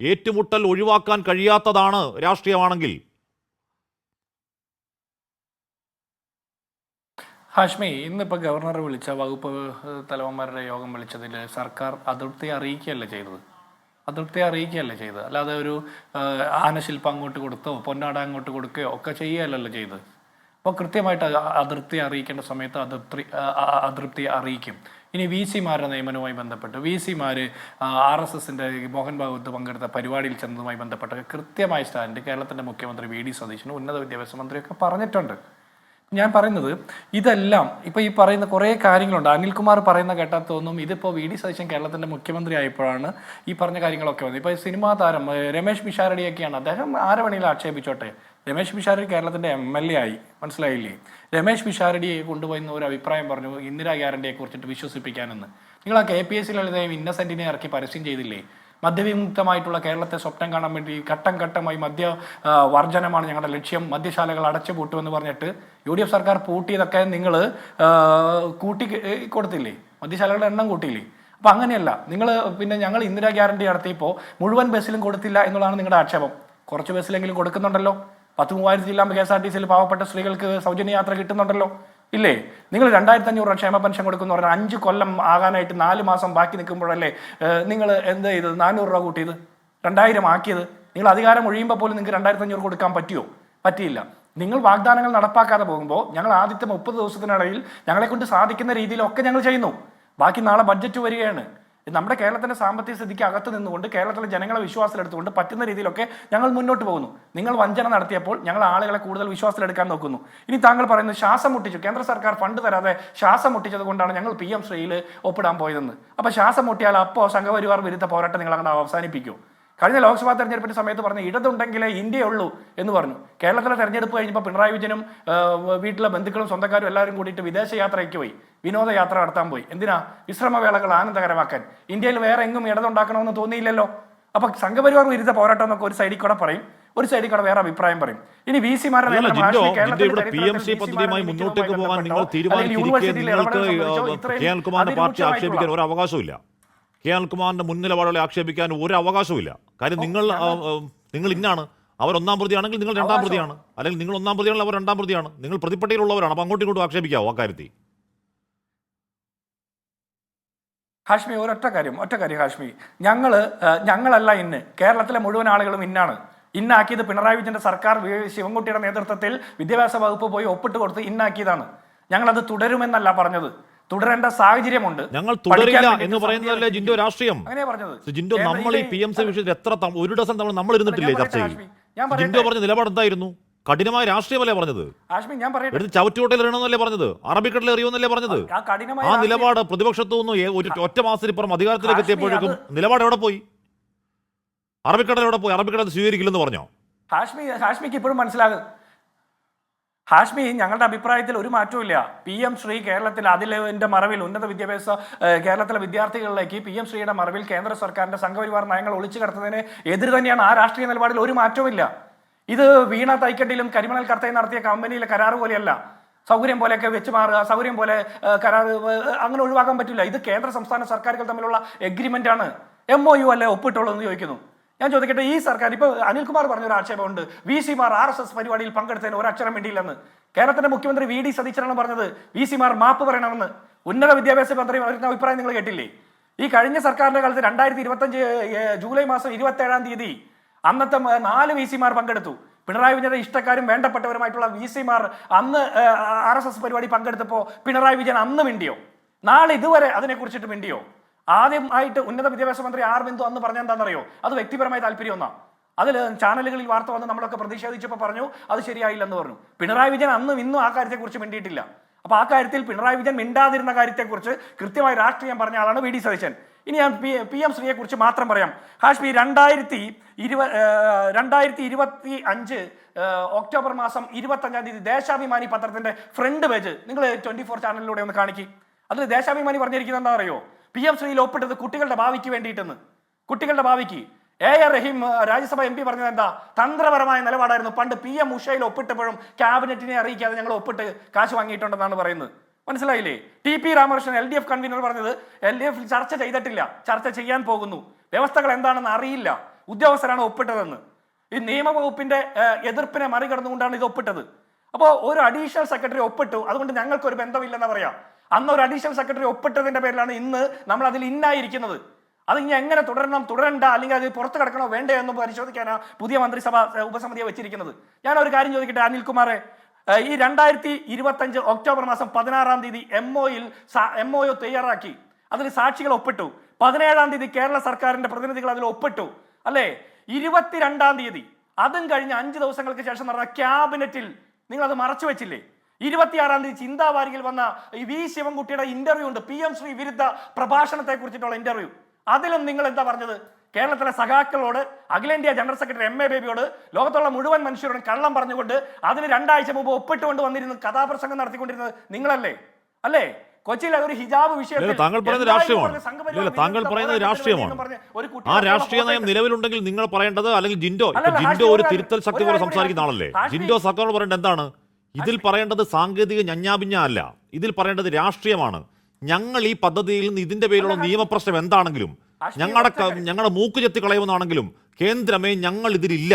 ഏറ്റുമുട്ടൽ ഒഴിവാക്കാൻ കഴിയാത്തതാണ് രാഷ്ട്രീയമാണെങ്കിൽ. ഹാഷ്മി, ഇന്നിപ്പോൾ ഗവർണർ വിളിച്ച വകുപ്പ് തലവന്മാരുടെ യോഗം വിളിച്ചതിൽ സർക്കാർ അതൃപ്തി അറിയിക്കുകയല്ലേ ചെയ്തത്. അല്ലാതെ ഒരു ആനശില്പം അങ്ങോട്ട് കൊടുത്തോ പൊന്നാട അങ്ങോട്ട് കൊടുക്കുകയോ ഒക്കെ ചെയ്യുകയല്ലല്ലോ ചെയ്തത്. അപ്പോൾ കൃത്യമായിട്ട് അതൃപ്തി അറിയിക്കേണ്ട സമയത്ത് അതൃപ്തി അറിയിക്കും. ഇനി VC-മാരുടെ നിയമനവുമായി ബന്ധപ്പെട്ട് VC-മാർ RSSന്റെ മോഹൻ ഭാഗവത് പങ്കെടുത്ത പരിപാടിയിൽ ചെന്നതുമായി ബന്ധപ്പെട്ട് കൃത്യമായ സ്റ്റാൻഡ് കേരളത്തിൻ്റെ മുഖ്യമന്ത്രി VD സതീശനും ഉന്നത വിദ്യാഭ്യാസ മന്ത്രിയൊക്കെ പറഞ്ഞിട്ടുണ്ട്. ഞാൻ പറയുന്നത് ഇതെല്ലാം ഇപ്പോൾ ഈ പറയുന്ന കുറേ കാര്യങ്ങളുണ്ട്. അനിൽകുമാർ പറയുന്ന കേട്ടാൽ തോന്നും ഇതിപ്പോൾ VD സതീശൻ കേരളത്തിൻ്റെ മുഖ്യമന്ത്രി ആയപ്പോഴാണ് ഈ പറഞ്ഞ കാര്യങ്ങളൊക്കെ വന്നത്. ഇപ്പോൾ സിനിമാ താരം രമേശ് പിഷാരടിയൊക്കെയാണ്, അദ്ദേഹം ആരെ വേണമെങ്കിലും ആക്ഷേപിച്ചോട്ടെ, രമേശ് പിഷാരടി കേരളത്തിൻ്റെ MLA ആയി, മനസ്സിലായില്ലേ? രമേശ് പിഷാരടിയെ കൊണ്ടുപോയി ഒരു അഭിപ്രായം പറഞ്ഞു ഇന്ദിരാ ഗ്യാരണ്ടിയെ കുറിച്ചിട്ട് വിശ്വസിപ്പിക്കാനെന്ന്. നിങ്ങൾ ആ KPSC ലളിതയും ഇന്നസെന്റിനെ ഇറക്കി പരസ്യം ചെയ്തില്ലേ? മദ്യവിമുക്തമായിട്ടുള്ള കേരളത്തെ സ്വപ്നം കാണാൻ വേണ്ടി ഘട്ടം ഘട്ടമായി വർജനമാണ് ഞങ്ങളുടെ ലക്ഷ്യം, മദ്യശാലകൾ അടച്ചു പൂട്ടുമെന്ന് പറഞ്ഞിട്ട് UDF സർക്കാർ പൂട്ടിയതൊക്കെ നിങ്ങൾ കൂട്ടി കൊടുത്തില്ലേ? മദ്യശാലകളുടെ എണ്ണം കൂട്ടിയില്ലേ? അപ്പം അങ്ങനെയല്ല, നിങ്ങൾ പിന്നെ ഞങ്ങൾ ഇന്ദിരാ ഗ്യാരണ്ടി നടത്തിയപ്പോൾ മുഴുവൻ ബസ്സിലും കൊടുത്തില്ല എന്നുള്ളതാണ് നിങ്ങളുടെ ആക്ഷേപം. കുറച്ച് ബസ്സിലെങ്കിലും കൊടുക്കുന്നുണ്ടല്ലോ. 10,000 ജില്ലാ KSRTCയിൽ പാവപ്പെട്ട സ്ത്രീകൾക്ക് സൗജന്യ യാത്ര കിട്ടുന്നുണ്ടല്ലോ, ഇല്ലേ? നിങ്ങൾ 2,500 ക്ഷേമ പെൻഷൻ കൊടുക്കുന്ന പറഞ്ഞാൽ 5 കൊല്ലം ആകാനായിട്ട് 4 മാസം ബാക്കി നിൽക്കുമ്പോഴല്ലേ നിങ്ങൾ എന്ത് ചെയ്തത്? 400 രൂപ കൂട്ടിയത്, 2,000 ആക്കിയത്. നിങ്ങൾ അധികാരം ഒഴിയുമ്പോൾ പോലും നിങ്ങൾക്ക് 2,500 കൊടുക്കാൻ പറ്റുമോ? പറ്റിയില്ല. നിങ്ങൾ വാഗ്ദാനങ്ങൾ നടപ്പാക്കാതെ പോകുമ്പോൾ ഞങ്ങൾ ആദ്യത്തെ 30 ദിവസത്തിനിടയിൽ ഞങ്ങളെ കൊണ്ട് സാധിക്കുന്ന രീതിയിലൊക്കെ ഞങ്ങൾ ചെയ്യുന്നു. ബാക്കി നാളെ ബഡ്ജറ്റ് വരികയാണ്. നമ്മുടെ കേരളത്തിന്റെ സാമ്പത്തിക സ്ഥിതിക്ക് അകത്ത് നിന്നുകൊണ്ട് കേരളത്തിലെ ജനങ്ങളെ വിശ്വാസത്തിലെടുത്തുകൊണ്ട് പറ്റുന്ന രീതിയിലൊക്കെ ഞങ്ങൾ മുന്നോട്ട് പോകുന്നു. നിങ്ങൾ വഞ്ചന നടത്തിയപ്പോൾ ഞങ്ങൾ ആളുകളെ കൂടുതൽ വിശ്വാസത്തിലെടുക്കാൻ നോക്കുന്നു. ഇനി താങ്കൾ പറയുന്നത് ശ്വാസം മുട്ടിച്ചു, കേന്ദ്ര സർക്കാർ ഫണ്ട് തരാതെ ശ്വാസം മുട്ടിച്ചത് കൊണ്ടാണ് ഞങ്ങൾ PM ശ്രീയിൽ ഒപ്പിടാൻ പോയതെന്ന്. അപ്പൊ ശ്വാസം മുട്ടിയാൽ അപ്പോൾ സംഘപരിവാർ വിരുദ്ധ പോരാട്ടം നിങ്ങൾ അങ്ങനെ അവസാനിപ്പിക്കൂ. കഴിഞ്ഞ ലോക്സഭാ തെരഞ്ഞെടുപ്പിന്റെ സമയത്ത് പറഞ്ഞ ഇടതുണ്ടെങ്കിലേ ഇന്ത്യയുള്ളൂ എന്ന് പറഞ്ഞു. കേരളത്തിലെ തെരഞ്ഞെടുപ്പ് കഴിഞ്ഞപ്പോൾ പിണറായി വിജയനും വീട്ടിലെ ബന്ധുക്കളും സ്വന്തക്കാരും എല്ലാവരും കൂടിയിട്ട് വിദേശയാത്രയ്ക്ക് പോയി, വിനോദയാത്ര നടത്താൻ പോയി. എന്തിനാ? വിശ്രമവേളകൾ ആനന്ദകരമാക്കാൻ. ഇന്ത്യയിൽ വേറെ എങ്ങും ഇടതുണ്ടാക്കണമെന്ന് തോന്നിയില്ലല്ലോ. അപ്പൊ സംഘപരിവാർ വിരുദ്ധ പോരാട്ടം എന്നൊക്കെ ഒരു സൈഡിൽ കൂടെ പറയും, ഒരു സൈഡിൽ കൂടെ വേറെ അഭിപ്രായം പറയും. ഇനി VC-മാരുടെ മുന്നോട്ടേക്ക് പോകാൻ നിങ്ങൾ തീരുമാനിച്ചിരിക്കുക. നിങ്ങൾക്ക് പാർട്ടി ആക്ഷേപിക്കാൻ ഒരു അവകാശമില്ല. അനിൽകുമാറിന്റെ മുൻ നിലപാടുകളെ ആക്ഷേപിക്കാൻ ഒരു അവകാശവുമില്ല. കാര്യം നിങ്ങൾ ഇന്നാണ്. അവർ 1-ാം പ്രതിയാണെങ്കിൽ നിങ്ങൾ 2-ാം പ്രതിയാണ്, അല്ലെങ്കിൽ നിങ്ങൾ 1-ാം പ്രതിയാണെങ്കിൽ അവർ 2-ാം പ്രതിയാണ്. നിങ്ങൾ പ്രതിപ്പട്ടികയിലുള്ളവരാണ്. അപ്പം അങ്ങോട്ടും ഇങ്ങോട്ടും ആക്ഷേപിക്കാവോ അക്കാര്യത്തിൽ? ഹാഷ്മി, ഒറ്റ കാര്യം ഹാഷ്മി, ഞങ്ങളല്ല ഇന്ന്, കേരളത്തിലെ മുഴുവൻ ആളുകളും ഇന്നാണ്. ഇന്നാക്കിയത് പിണറായി വിജയന്റെ സർക്കാർ ശിവൻകുട്ടിയുടെ നേതൃത്വത്തിൽ വിദ്യാഭ്യാസ വകുപ്പ് പോയി ഒപ്പിട്ട് കൊടുത്ത് ഇന്നാക്കിയതാണ്. ഞങ്ങളത് തുടരുമെന്നല്ല പറഞ്ഞത്, തുടരേണ്ട സാഹചര്യമുണ്ട്. ഞങ്ങൾ തുടരില്ല എന്ന് പറയുന്നതല്ലേ ജിൻഡോ രാഷ്ട്രീയം? അങ്ങനെ പറഞ്ഞത് ജിൻഡോ, നമ്മൾ ഈ PMC വിഷയത്തിൽ ഒരു ഡസൻ തവണ നമ്മൾ ഇരുന്നിട്ടില്ലേ ചർച്ചയിൽ? ജിൻഡോ പറഞ്ഞ നിലപാട് എന്തായിരുന്നു? കഠിനമായ രാഷ്ട്രീയമല്ലേ പറഞ്ഞത്? എടുത്ത് ചവറ്റുകൊട്ടയിൽ എറിയണമെന്നല്ലേ പറഞ്ഞത്? അറബിക്കടലിൽ എറിയുമെന്നല്ലേ പറഞ്ഞത്? ആ നിലപാട് പ്രതിപക്ഷത്തു നിന്ന് ഒറ്റ മാസത്തിനിപ്പുറം അധികാരത്തിലേക്ക് എത്തിയപ്പോഴേക്കും നിലപാട് എവിടെ പോയി? അറബിക്കടൽ എവിടെ പോയി? അറബിക്കടൽ സ്വീകരിക്കില്ലെന്ന് പറഞ്ഞോ? ഹാഷ്മിക്ക് ഇപ്പോഴും മനസ്സിലാകും. ഹാഷ്മി, ഞങ്ങളുടെ അഭിപ്രായത്തിൽ ഒരു മാറ്റവും ഇല്ല. PM ശ്രീ കേരളത്തിൽ അതിന്റെ മറവിൽ ഉന്നത വിദ്യാഭ്യാസ കേരളത്തിലെ വിദ്യാർത്ഥികളിലേക്ക് PM ശ്രീയുടെ മറവിൽ കേന്ദ്ര സർക്കാരിന്റെ സംഘപരിവാർ നയങ്ങൾ ഒളിച്ചു കടത്തുന്നതിന് എതിർ തന്നെയാണ്. ആ രാഷ്ട്രീയ നിലപാടിൽ ഒരു മാറ്റവും ഇല്ല. ഇത് വീണ തൈക്കട്ടിലും കരിമണൽ കർത്തയും നടത്തിയ കമ്പനിയിലെ കരാറ് പോലെയല്ല. സൗകര്യം പോലെയൊക്കെ വെച്ച് മാറുക, സൗകര്യം പോലെ കരാർ അങ്ങനെ ഒഴിവാക്കാൻ പറ്റില്ല. ഇത് കേന്ദ്ര സംസ്ഥാന സർക്കാരുകൾ തമ്മിലുള്ള എഗ്രിമെന്റ് ആണ്. MOU അല്ലേ ഒപ്പിട്ടുള്ളൂ എന്ന് ചോദിക്കുന്നു. ഞാൻ ചോദിക്കട്ടെ, ഈ സർക്കാർ ഇപ്പോൾ അനിൽകുമാർ പറഞ്ഞൊരു ആക്ഷേപമുണ്ട്, VC-മാർ RSS പരിപാടിയിൽ പങ്കെടുത്തതിന് ഒരക്ഷരം വേണ്ടിയില്ലെന്ന്. കേരളത്തിന്റെ മുഖ്യമന്ത്രി VD സതീശനാണ് പറഞ്ഞത് VC-മാർ മാപ്പ് പറയണമെന്ന്. ഉന്നത വിദ്യാഭ്യാസ മന്ത്രി പറയുന്ന അഭിപ്രായം നിങ്ങൾ കേട്ടില്ലേ? ഈ കഴിഞ്ഞ സർക്കാരിന്റെ കാലത്ത് 2025 ജൂലൈ മാസം 27-ാം തീയതി അന്നത്തെ 4 VC-മാർ പങ്കെടുത്തു. പിണറായി വിജയന്റെ ഇഷ്ടക്കാരും വേണ്ടപ്പെട്ടവരുമായിട്ടുള്ള VC-മാർ അന്ന് RSS പരിപാടി പങ്കെടുത്തപ്പോൾ പിണറായി വിജയൻ അന്ന് മിണ്ടിയോ? നാളെ ഇതുവരെ അതിനെക്കുറിച്ചിട്ട് മിണ്ടിയോ? ആദ്യമായിട്ട് ഉന്നത വിദ്യാഭ്യാസ മന്ത്രി R. ബിന്ദു അന്ന് പറഞ്ഞ എന്താണെന്നറിയോ? അത് വ്യക്തിപരമായ താല്പര്യം ഒന്നാ. അതിൽ ചാനലുകളിൽ വാർത്ത വന്ന് നമ്മളൊക്കെ പ്രതിഷേധിച്ചപ്പോൾ പറഞ്ഞു അത് ശരിയായില്ലെന്ന് പറഞ്ഞു. പിണറായി വിജയൻ അന്നും ഇന്നും ആ കാര്യത്തെക്കുറിച്ച് മിണ്ടിയിട്ടില്ല. അപ്പൊ ആ കാര്യത്തിൽ പിണറായി വിജയൻ മിണ്ടാതിരുന്ന കാര്യത്തെക്കുറിച്ച് കൃത്യമായി രാഷ്ട്രീയം പറഞ്ഞ ആളാണ് VD സതീശൻ. ഇനി ഞാൻ PM ശ്രീയെ കുറിച്ച് മാത്രം പറയാം. ഹാഷ്മി, 2025 ഒക്ടോബർ മാസം 25-ാം തീയതി ദേശാഭിമാനി പത്രത്തിന്റെ ഫ്രണ്ട് പേജ് നിങ്ങൾ 24 ചാനലിലൂടെ ഒന്ന് കാണിക്കി. അതിൽ ദേശാഭിമാനി പറഞ്ഞിരിക്കുന്നത് എന്താ അറിയോ? PM ശ്രീയിൽ ഒപ്പിട്ടത് കുട്ടികളുടെ ഭാവിക്ക് വേണ്ടിയിട്ടെന്ന്. കുട്ടികളുടെ ഭാവിക്ക്. AR റഹീം രാജ്യസഭ MP പറഞ്ഞത് എന്താ? തന്ത്രപരമായ നിലപാടായിരുന്നു. പണ്ട് PM ഉഷയിൽ ഒപ്പിട്ടപ്പോഴും ക്യാബിനറ്റിനെ അറിയിക്കാതെ ഞങ്ങൾ ഒപ്പിട്ട് കാശ് വാങ്ങിയിട്ടുണ്ടെന്നാണ് പറയുന്നത്. മനസ്സിലായില്ലേ? TP രാമകൃഷ്ണൻ LDF കൺവീനർ പറഞ്ഞത് LDF ചർച്ച ചെയ്തിട്ടില്ല, ചർച്ച ചെയ്യാൻ പോകുന്നു, വ്യവസ്ഥകൾ എന്താണെന്ന് അറിയില്ല, ഉദ്യോഗസ്ഥരാണ് ഒപ്പിട്ടതെന്ന്. ഈ നിയമവകുപ്പിന്റെ എതിർപ്പിനെ മറികടന്നുകൊണ്ടാണ് ഇത് ഒപ്പിട്ടത്. അപ്പോൾ ഒരു അഡീഷണൽ സെക്രട്ടറി ഒപ്പിട്ടു, അതുകൊണ്ട് ഞങ്ങൾക്കൊരു ബന്ധമില്ലെന്ന് പറയാം. അന്ന് ഒരു അഡീഷണൽ സെക്രട്ടറി ഒപ്പിട്ടതിന്റെ പേരിലാണ് ഇന്ന് നമ്മൾ അതിൽ ഇന്നായിരിക്കുന്നത്. അത് ഇനി എങ്ങനെ തുടരണ്ട, അല്ലെങ്കിൽ അത് പുറത്ത് കിടക്കണോ വേണ്ടേ എന്ന് പരിശോധിക്കാനാണ് പുതിയ മന്ത്രിസഭ ഉപസമിതിയെ വെച്ചിരിക്കുന്നത്. ഞാൻ ഒരു കാര്യം ചോദിക്കട്ടെ അനിൽകുമാറെ, ഈ 2025 ഒക്ടോബർ മാസം 16-ാം തീയതി MOU തയ്യാറാക്കി, അതിൽ സാക്ഷികൾ ഒപ്പിട്ടു. 17-ാം തീയതി കേരള സർക്കാരിന്റെ പ്രതിനിധികൾ അതിൽ ഒപ്പിട്ടു, അല്ലേ? 22-ാം തീയതി, അതും കഴിഞ്ഞ് 5 ദിവസങ്ങൾക്ക് ശേഷം നടന്ന ക്യാബിനറ്റിൽ നിങ്ങൾ അത് മറച്ചു വെച്ചില്ലേ? 26-ാം തീയതി ചിന്താവാരിയിൽ വന്ന ഈ V. ശിവൻകുട്ടിയുടെ ഇന്റർവ്യൂ ഉണ്ട്, PM ശ്രീ വിരുദ്ധ പ്രഭാഷണത്തെ കുറിച്ചിട്ടുള്ള ഇന്റർവ്യൂ. അതിലും നിങ്ങൾ എന്താ പറഞ്ഞത്? കേരളത്തിലെ സഖാക്കളോട്, അഖിലേന്ത്യാ ജനറൽ സെക്രട്ടറി MA ബേബിയോട്, ലോകത്തുള്ള മുഴുവൻ മനുഷ്യരോടും കള്ളം പറഞ്ഞുകൊണ്ട് അതിന് 2 ആഴ്ച മുമ്പ് ഒപ്പിട്ടുകൊണ്ട് വന്നിരുന്ന കഥാപ്രസംഗം നടത്തിക്കൊണ്ടിരുന്നത് നിങ്ങളല്ലേ? അല്ലേ? കൊച്ചിയിൽ അതൊരു ഹിജാബ് വിഷയത്തിൽ താങ്കൾ പറയുന്നത് രാഷ്ട്രീയമാണ്. താങ്കൾ പറയുന്നത് രാഷ്ട്രീയമാണ്. ആ രാഷ്ട്രീയ നയം നിലവിലുണ്ടെങ്കിൽ നിങ്ങൾ പറയേണ്ടത്, അല്ലെങ്കിൽ ജിൻഡോ ഒരു തിരുത്തൽ ശക്തി പോലെ സംസാരിക്കുന്ന ആളല്ലേ? ജിൻഡോ സർക്കാർ പറയേണ്ടത് എന്താണ്? ഇതിൽ പറയേണ്ടത് സാങ്കേതിക ഞഞ്ഞാപിഞ്ഞ അല്ല, ഇതിൽ പറയേണ്ടത് രാഷ്ട്രീയമാണ്. ഞങ്ങൾ ഈ പദ്ധതിയിൽ നിന്ന് ഇതിന്റെ പേരിലുള്ള നിയമപ്രശ്നം എന്താണെങ്കിലും, ഞങ്ങളുടെ മൂക്ക് ചെത്തി കളയുമെന്നാണെങ്കിലും കേന്ദ്രമേ ഞങ്ങൾ ഇതിലില്ല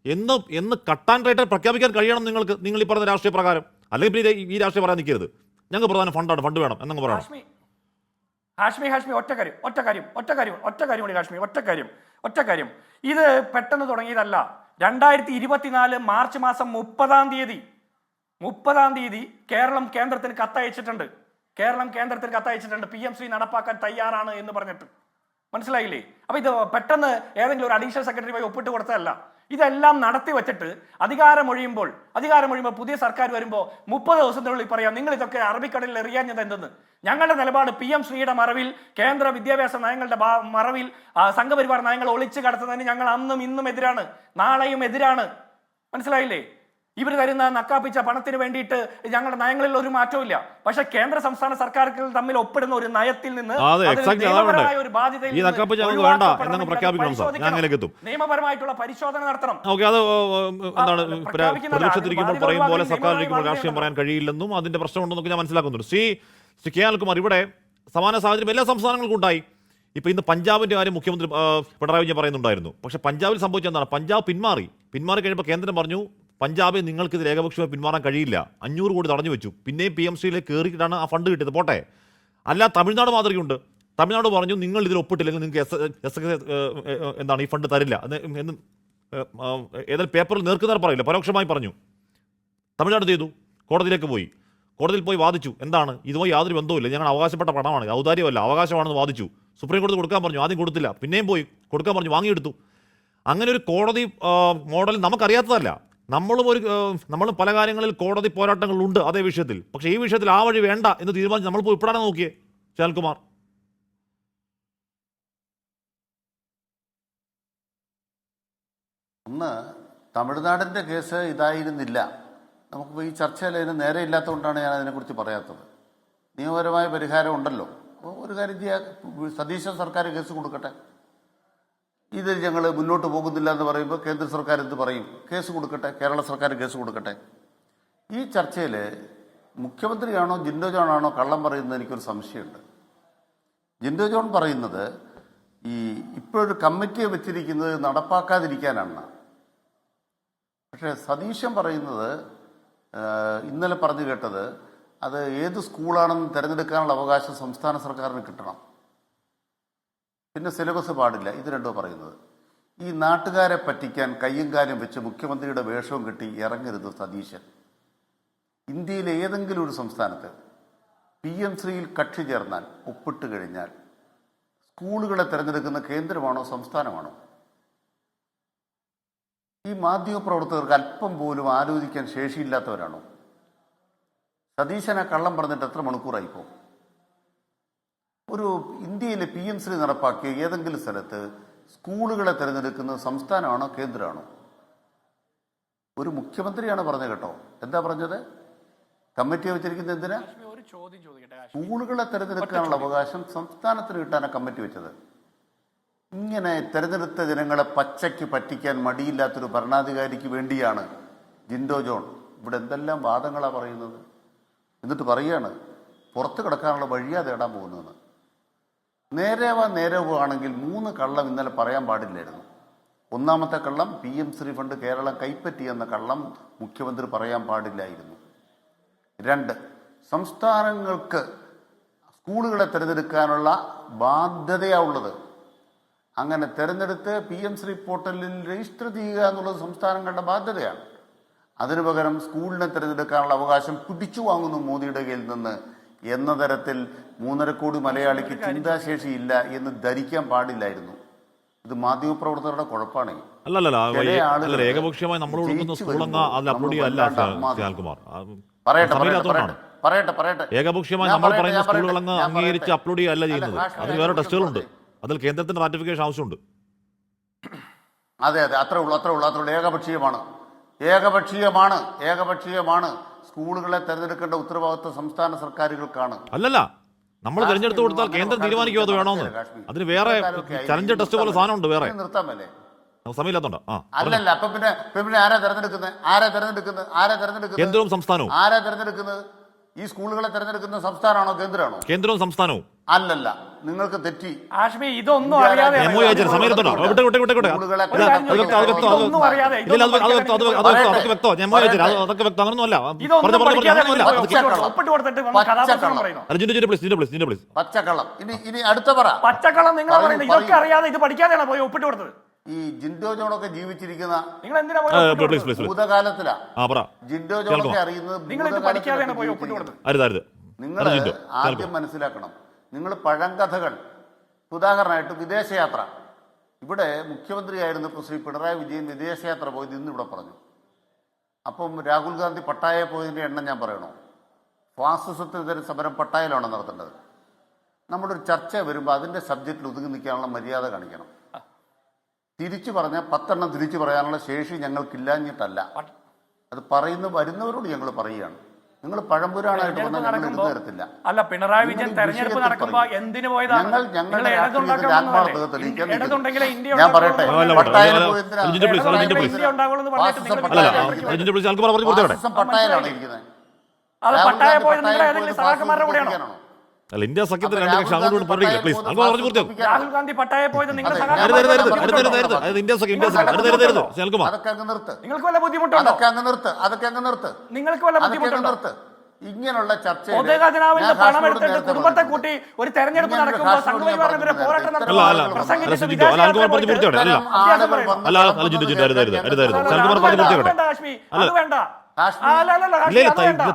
എന്ന് കട്ട് ആൻഡ് റൈറ്റ് പ്രഖ്യാപിക്കാൻ കഴിയണം നിങ്ങൾക്ക്, നിങ്ങൾ ഈ പറഞ്ഞ രാഷ്ട്രീയ പ്രകാരം. അല്ലെങ്കിൽ ഈ രാഷ്ട്രീയം പറയാൻ നിൽക്കരുത്. ഞങ്ങൾക്ക് പ്രധാന ഫണ്ട് വേണം എന്നങ്ങ് പറയണം. ഹാഷ്മി ഒറ്റ കാര്യം ഇത് പെട്ടെന്ന് തുടങ്ങിയതല്ല. 2024 മാർച്ച് മാസം 30-ാം തീയതി കേരളം കേന്ദ്രത്തിന് കത്തയച്ചിട്ടുണ്ട്. PMC നടപ്പാക്കാൻ തയ്യാറാണ് എന്ന് പറഞ്ഞിട്ട്. മനസ്സിലായില്ലേ? അപ്പൊ ഇത് പെട്ടെന്ന് ഏതെങ്കിലും ഒരു അഡീഷണൽ സെക്രട്ടറി പോയി ഒപ്പിട്ട് കൊടുത്തതല്ല. ഇതെല്ലാം നടത്തി വെച്ചിട്ട് അധികാരം ഒഴിയുമ്പോൾ പുതിയ സർക്കാർ വരുമ്പോൾ 30 ദിവസത്തിനുള്ളിൽ പറയാം നിങ്ങൾ ഇതൊക്കെ അറബിക്കടലിൽ എറിയാഞ്ഞത് എന്തെന്ന്. ഞങ്ങളുടെ നിലപാട് PMCയുടെ മറവിൽ, കേന്ദ്ര വിദ്യാഭ്യാസ നയങ്ങളുടെ മറവിൽ സംഘപരിവാർ നയങ്ങൾ ഒളിച്ചു കടത്തുന്നതിന് ഞങ്ങൾ അന്നും ഇന്നും എതിരാണ്, നാളെയും എതിരാണ്. മനസ്സിലായില്ലേ? ഇവർ തരുന്ന നക്കാപ്പിച്ച പണത്തിന് വേണ്ടിയിട്ട് ഞങ്ങളുടെ നയങ്ങളിൽ ഒരു മാറ്റവും ഇല്ല. പക്ഷെ കേന്ദ്ര സംസ്ഥാന സർക്കാരുകൾ തമ്മിൽ ഒപ്പിടുന്ന ഒരു നയത്തിൽ നിന്ന് നിയമപരമായിട്ടുള്ള പരിശോധന നടത്തണം. പ്രതിപക്ഷത്തിരിക്കുമ്പോൾ പറയും പോലെ സർക്കാരിരിക്കുമ്പോൾ രാഷ്ട്രീയം പറയാൻ കഴിയില്ലെന്നും അതിന്റെ പ്രശ്നമുണ്ടെന്നൊക്കെ ഞാൻ മനസ്സിലാക്കുന്നുണ്ട്. ശ്രീ കെ അനിൽകുമാർ, ഇവിടെ സമാന സാഹചര്യം എല്ലാ സംസ്ഥാനങ്ങൾക്കും ഉണ്ടായി. ഇപ്പൊ ഇന്ന് പഞ്ചാബിന്റെ കാര്യം മുഖ്യമന്ത്രി പിണറായി വിജയൻ പറയുന്നുണ്ടായിരുന്നു. പക്ഷെ പഞ്ചാബിൽ സംഭവിച്ചെന്താണ്? പഞ്ചാബ് പിന്മാറി കഴിഞ്ഞപ്പോൾ കേന്ദ്രം പറഞ്ഞു പഞ്ചാബിൽ നിങ്ങൾക്ക് ഇത് ഏകപക്ഷീയമായി പിന്മാറാൻ കഴിയില്ല, 500 കോടി തടഞ്ഞു വെച്ചു. പിന്നെയും PMCയിലേക്ക് കയറിയിട്ടാണ് ആ ഫണ്ട് കിട്ടിയത്. പോട്ടെ, അല്ല തമിഴ്നാട് മാതൃകയുണ്ട്. തമിഴ്നാട് പറഞ്ഞു നിങ്ങൾ ഇതിൽ ഒപ്പിട്ടില്ലെങ്കിൽ നിങ്ങൾക്ക് എന്താണ് ഈ ഫണ്ട് തരില്ല എന്ന് ഏതായാലും പേപ്പറിൽ നേർക്കുനേർ പറയില്ല, പരോക്ഷമായി പറഞ്ഞു. തമിഴ്നാട് ചെയ്തു, കോടതിയിലേക്ക് പോയി. കോടതിയിൽ പോയി വാദിച്ചു. എന്താണ്? ഇതുമായി യാതൊരു ബന്ധവുമില്ല, ഞങ്ങൾ അവകാശപ്പെട്ട പണമാണ്, ഔദാര്യമല്ല, അവകാശമാണെന്ന് വാദിച്ചു. സുപ്രീം കോടതി കൊടുക്കാൻ പറഞ്ഞു, ആദ്യം കൊടുത്തില്ല, പിന്നെയും പോയി കൊടുക്കാൻ പറഞ്ഞു, വാങ്ങിയെടുത്തു. അങ്ങനെ ഒരു കോടതി മോഡൽ നമുക്കറിയാത്തതല്ല. നമ്മളും പല കാര്യങ്ങളിൽ കോടതി പോരാട്ടങ്ങളുണ്ട് അതേ വിഷയത്തിൽ. പക്ഷേ ഈ വിഷയത്തിൽ ആ വഴി വേണ്ട എന്ന് തീരുമാനിച്ച് നമ്മൾ പോയി ഇപ്പോഴാണ് നോക്കിയേ ശാൽകുമാർ. ഒന്ന്, തമിഴ്നാടിൻ്റെ കേസ് ഇതായിരുന്നില്ല. നമുക്കിപ്പോൾ ഈ ചർച്ചയിൽ അതിന് നേരെ ഇല്ലാത്തതുകൊണ്ടാണ് ഞാൻ അതിനെക്കുറിച്ച് പറയാത്തത്. നിയമപരമായ പരിഹാരം ഉണ്ടല്ലോ. ഒരു കാര്യം ചെയ്യാൻ, സതീശ സർക്കാർ കേസ് കൊടുക്കട്ടെ. ഇത് ഞങ്ങൾ മുന്നോട്ട് പോകുന്നില്ല എന്ന് പറയുമ്പോൾ കേന്ദ്ര സർക്കാർ എന്ത് പറയും? കേസ് കൊടുക്കട്ടെ, കേരള സർക്കാർ കേസ് കൊടുക്കട്ടെ. ഈ ചർച്ചയിൽ മുഖ്യമന്ത്രിയാണോ ജിൻഡോ ജോണാണോ കള്ളം പറയുന്നത് എനിക്കൊരു സംശയമുണ്ട്. ജിൻഡോ ജോൺ പറയുന്നത് ഇപ്പോഴൊരു കമ്മിറ്റിയെ വെച്ചിരിക്കുന്നത് നടപ്പാക്കാതിരിക്കാനാണ്. പക്ഷേ സതീശൻ പറയുന്നത്, ഇന്നലെ പറഞ്ഞു കേട്ടത്, അത് ഏത് സ്കൂളാണെന്ന് തിരഞ്ഞെടുക്കാനുള്ള അവകാശം സംസ്ഥാന സർക്കാരിന് കിട്ടണം, പിന്നെ സിലബസ് പാടില്ല. ഇത് രണ്ടോ പറയുന്നത്. ഈ നാട്ടുകാരെ പറ്റിക്കാൻ കയ്യും കാലും വെച്ച് മുഖ്യമന്ത്രിയുടെ വേഷവും കെട്ടി ഇറങ്ങരുത് സതീശൻ. ഇന്ത്യയിലെ ഏതെങ്കിലും ഒരു സംസ്ഥാനത്ത് PMCയിൽ കക്ഷി ചേർന്നാൽ, ഒപ്പിട്ട് കഴിഞ്ഞാൽ സ്കൂളുകളെ തിരഞ്ഞെടുക്കുന്ന കേന്ദ്രമാണോ സംസ്ഥാനമാണോ? ഈ മാധ്യമപ്രവർത്തകർക്ക് അല്പം പോലും ആലോചിക്കാൻ ശേഷിയില്ലാത്തവരാണോ? സതീശനെ കള്ളം പറഞ്ഞിട്ട് എത്ര മണിക്കൂറായിപ്പോ? ഒരു ഇന്ത്യയിലെ PMC നടപ്പാക്കിയ ഏതെങ്കിലും സ്ഥലത്ത് സ്കൂളുകളെ തിരഞ്ഞെടുക്കുന്നത് സംസ്ഥാനമാണോ കേന്ദ്രമാണോ? ഒരു മുഖ്യമന്ത്രിയാണ് പറഞ്ഞത് കേട്ടോ. എന്താ പറഞ്ഞത്? കമ്മിറ്റിയെ വെച്ചിരിക്കുന്നത് എന്തിനാ? സ്കൂളുകളെ തിരഞ്ഞെടുക്കാനുള്ള അവകാശം സംസ്ഥാനത്തിന് കിട്ടാനാണ് കമ്മിറ്റി വെച്ചത്. ഇങ്ങനെ തിരഞ്ഞെടുത്ത ജനങ്ങളെ പച്ചയ്ക്ക് പറ്റിക്കാൻ മടിയില്ലാത്തൊരു ഭരണാധികാരിക്ക് വേണ്ടിയാണ് ജിൻഡോ ജോൺ ഇവിടെ എന്തെല്ലാം വാദങ്ങളാണ് പറയുന്നത്. എന്നിട്ട് പറയുകയാണ് പുറത്ത് കിടക്കാനുള്ള വഴിയാ തേടാൻ പോകുന്നതെന്ന്. നേരവോ ആണെങ്കിൽ 3 കള്ളം ഇന്നലെ പറയാൻ പാടില്ലായിരുന്നു. ഒന്നാമത്തെ കള്ളം PMC ഫണ്ട് കേരളം കൈപ്പറ്റി എന്ന കള്ളം മുഖ്യമന്ത്രി പറയാൻ പാടില്ലായിരുന്നു. 2, സംസ്ഥാനങ്ങൾക്ക് സ്കൂളുകളെ തിരഞ്ഞെടുക്കാനുള്ള ബാധ്യതയാണുള്ളത്. അങ്ങനെ തിരഞ്ഞെടുത്ത് PMC പോർട്ടലിൽ രജിസ്റ്റർ ചെയ്യുക എന്നുള്ളത് സംസ്ഥാനങ്ങളുടെ ബാധ്യതയാണ്. അതിനു പകരം സ്കൂളിനെ തിരഞ്ഞെടുക്കാനുള്ള അവകാശം പിടിച്ചു വാങ്ങുന്നു മോദിയുടെ കയ്യിൽ നിന്ന് എന്ന തരത്തിൽ 3.5 കോടി മലയാളിക്ക് ചിന്താശേഷി ഇല്ല എന്ന് ധരിക്കാൻ പാടില്ലായിരുന്നു. ഇത് മാധ്യമപ്രവർത്തകരുടെ കുഴപ്പമാണ്. ഏകപക്ഷീയമായി നമ്മൾ കൊടുക്കുന്ന സ്കൂളങ്ങ അതിൽ അപ്ലോഡ് ചെയ്യല്ല ശാൽകുമാർ. പറയട്ടെ. ഏകപക്ഷീയമായി നമ്മൾ പറയുന്ന സ്കൂളുകളങ്ങ് അംഗീകരിച്ച് അപ്ലോഡ് ചെയ്യല്ല ചെയ്യുന്നത്. അതിന് വേറെ ടെസ്റ്റുകളുണ്ട്. അതിൽ കേന്ദ്രത്തിന്റെ റാറ്റിഫിക്കേഷൻ ആവശ്യമുണ്ട്. അതെ അത്രേ ഉള്ളൂ. ഏകപക്ഷീയമാണ്. സ്കൂളുകളെ തെരഞ്ഞെടുക്കേണ്ട ഉത്തരവാദിത്വം സംസ്ഥാന സർക്കാരുകൾക്കാണ്. അല്ലല്ല, നമ്മൾ തെരഞ്ഞെടുത്ത് കൊടുത്താൽ കേന്ദ്രം തീരുമാനിക്കുമോ അത് വേണമെന്ന്? അതിന് വേറെ ചലഞ്ച് ടെസ്റ്റ് പോലെ സാധനമുണ്ട് വേറെ. നിർത്താമല്ലേ? സമയമില്ലാത്തോണ്ടോ? അല്ലല്ല, അപ്പൊ പിന്നെ ആരാ തെരഞ്ഞെടുക്കുന്നത്? കേന്ദ്രവും സംസ്ഥാനവും. ആരാ തെരഞ്ഞെടുക്കുന്നത്? ഈ സ്കൂളുകളെ തെരഞ്ഞെടുക്കുന്ന സംസ്ഥാനമാണോ കേന്ദ്രമാണോ? കേന്ദ്രവും സംസ്ഥാനവും. അല്ലല്ല, നിങ്ങൾക്ക് തെറ്റി. ആഷ്മി, ഇതൊന്നും അറിയാതെ പച്ചക്കള്ളം. ഇനി അടുത്ത പറ. പച്ചക്കള്ളം നിങ്ങൾ പറയുന്നത് ഇതൊക്കെ അറിയാതെ ഇത് പഠിക്കാതെയാണ് പോയി ഒപ്പിട്ട് കൊടുത്തത്. ഈ ജിൻഡോ ജോണൊക്കെ ജീവിച്ചിരിക്കുന്ന നിങ്ങൾ എന്തിനാ ഭൂതകാലത്തിലാ. ജിൻഡോ ജോണൊക്കെ അറിയുന്നത് നിങ്ങൾ ആദ്യം മനസ്സിലാക്കണം. നിങ്ങൾ പഴങ്കഥകൾ, ഉദാഹരണമായിട്ട് വിദേശയാത്ര. ഇവിടെ മുഖ്യമന്ത്രിയായിരുന്നപ്പോൾ ശ്രീ പിണറായി വിജയൻ വിദേശയാത്ര പോയത് ഇന്നിവിടെ പറഞ്ഞു. അപ്പം രാഹുൽ ഗാന്ധി പട്ടായ പോയതിൻ്റെ എണ്ണം ഞാൻ പറയണോ? ഫാസിസത്തിനെതിരെ സമരം പട്ടായയിലാണ് നടത്തേണ്ടത്. നമ്മളൊരു ചർച്ച വരുമ്പോൾ അതിൻ്റെ സബ്ജക്റ്റിൽ ഒതുങ്ങി നിൽക്കാനുള്ള മര്യാദ കാണിക്കണം. തിരിച്ചു പറഞ്ഞാൽ 10 എണ്ണം തിരിച്ചു പറയാനുള്ള ശേഷി ഞങ്ങൾക്കില്ലാഞ്ഞിട്ടല്ല, അത് വരുന്നവരോട് ഞങ്ങൾ പറയുകയാണ്. നിങ്ങൾ പഴംപുരാണായിട്ട് വന്നാൽ ഞങ്ങൾ എടുത്തു തരത്തില്ല. അല്ല, പിണറായി വിജയൻ തെരഞ്ഞെടുപ്പ് നടക്കുമ്പോ എന്തിനു പോയതാണ്? ഞങ്ങളുടെ ആത്മാർത്ഥത തെളിയിക്കാൻ ഞാൻ പറയട്ടെ, പട്ടായയിലാണ് ഇരിക്കുന്നത്. അല്ല, ഇന്ത്യ സഖ്യത്തിൽ 2 കക്ഷി അങ്ങോട്ട് പറഞ്ഞില്ല. പ്ലീസ് രാഹുൽ ഗാന്ധി പട്ടായ പോയത് നിങ്ങൾ ഇന്ത്യ സഖ്യം നിങ്ങൾക്ക് വല്ല ബുദ്ധിമുട്ടുണ്ടോ? നിങ്ങൾക്ക് വല്ല ബുദ്ധിമുട്ടുണ്ടോ? ഇങ്ങനെയുള്ള ചർച്ച പണം എടുത്തിട്ട് കുടുംബത്തെ കൂട്ടി ഒരു തെരഞ്ഞെടുപ്പ് നടക്കുമ്പോൾ സംഘപരിവാറിനെതിരെ പോരാട്ടം നടത്തുമ്പോൾ അത് വേണ്ട.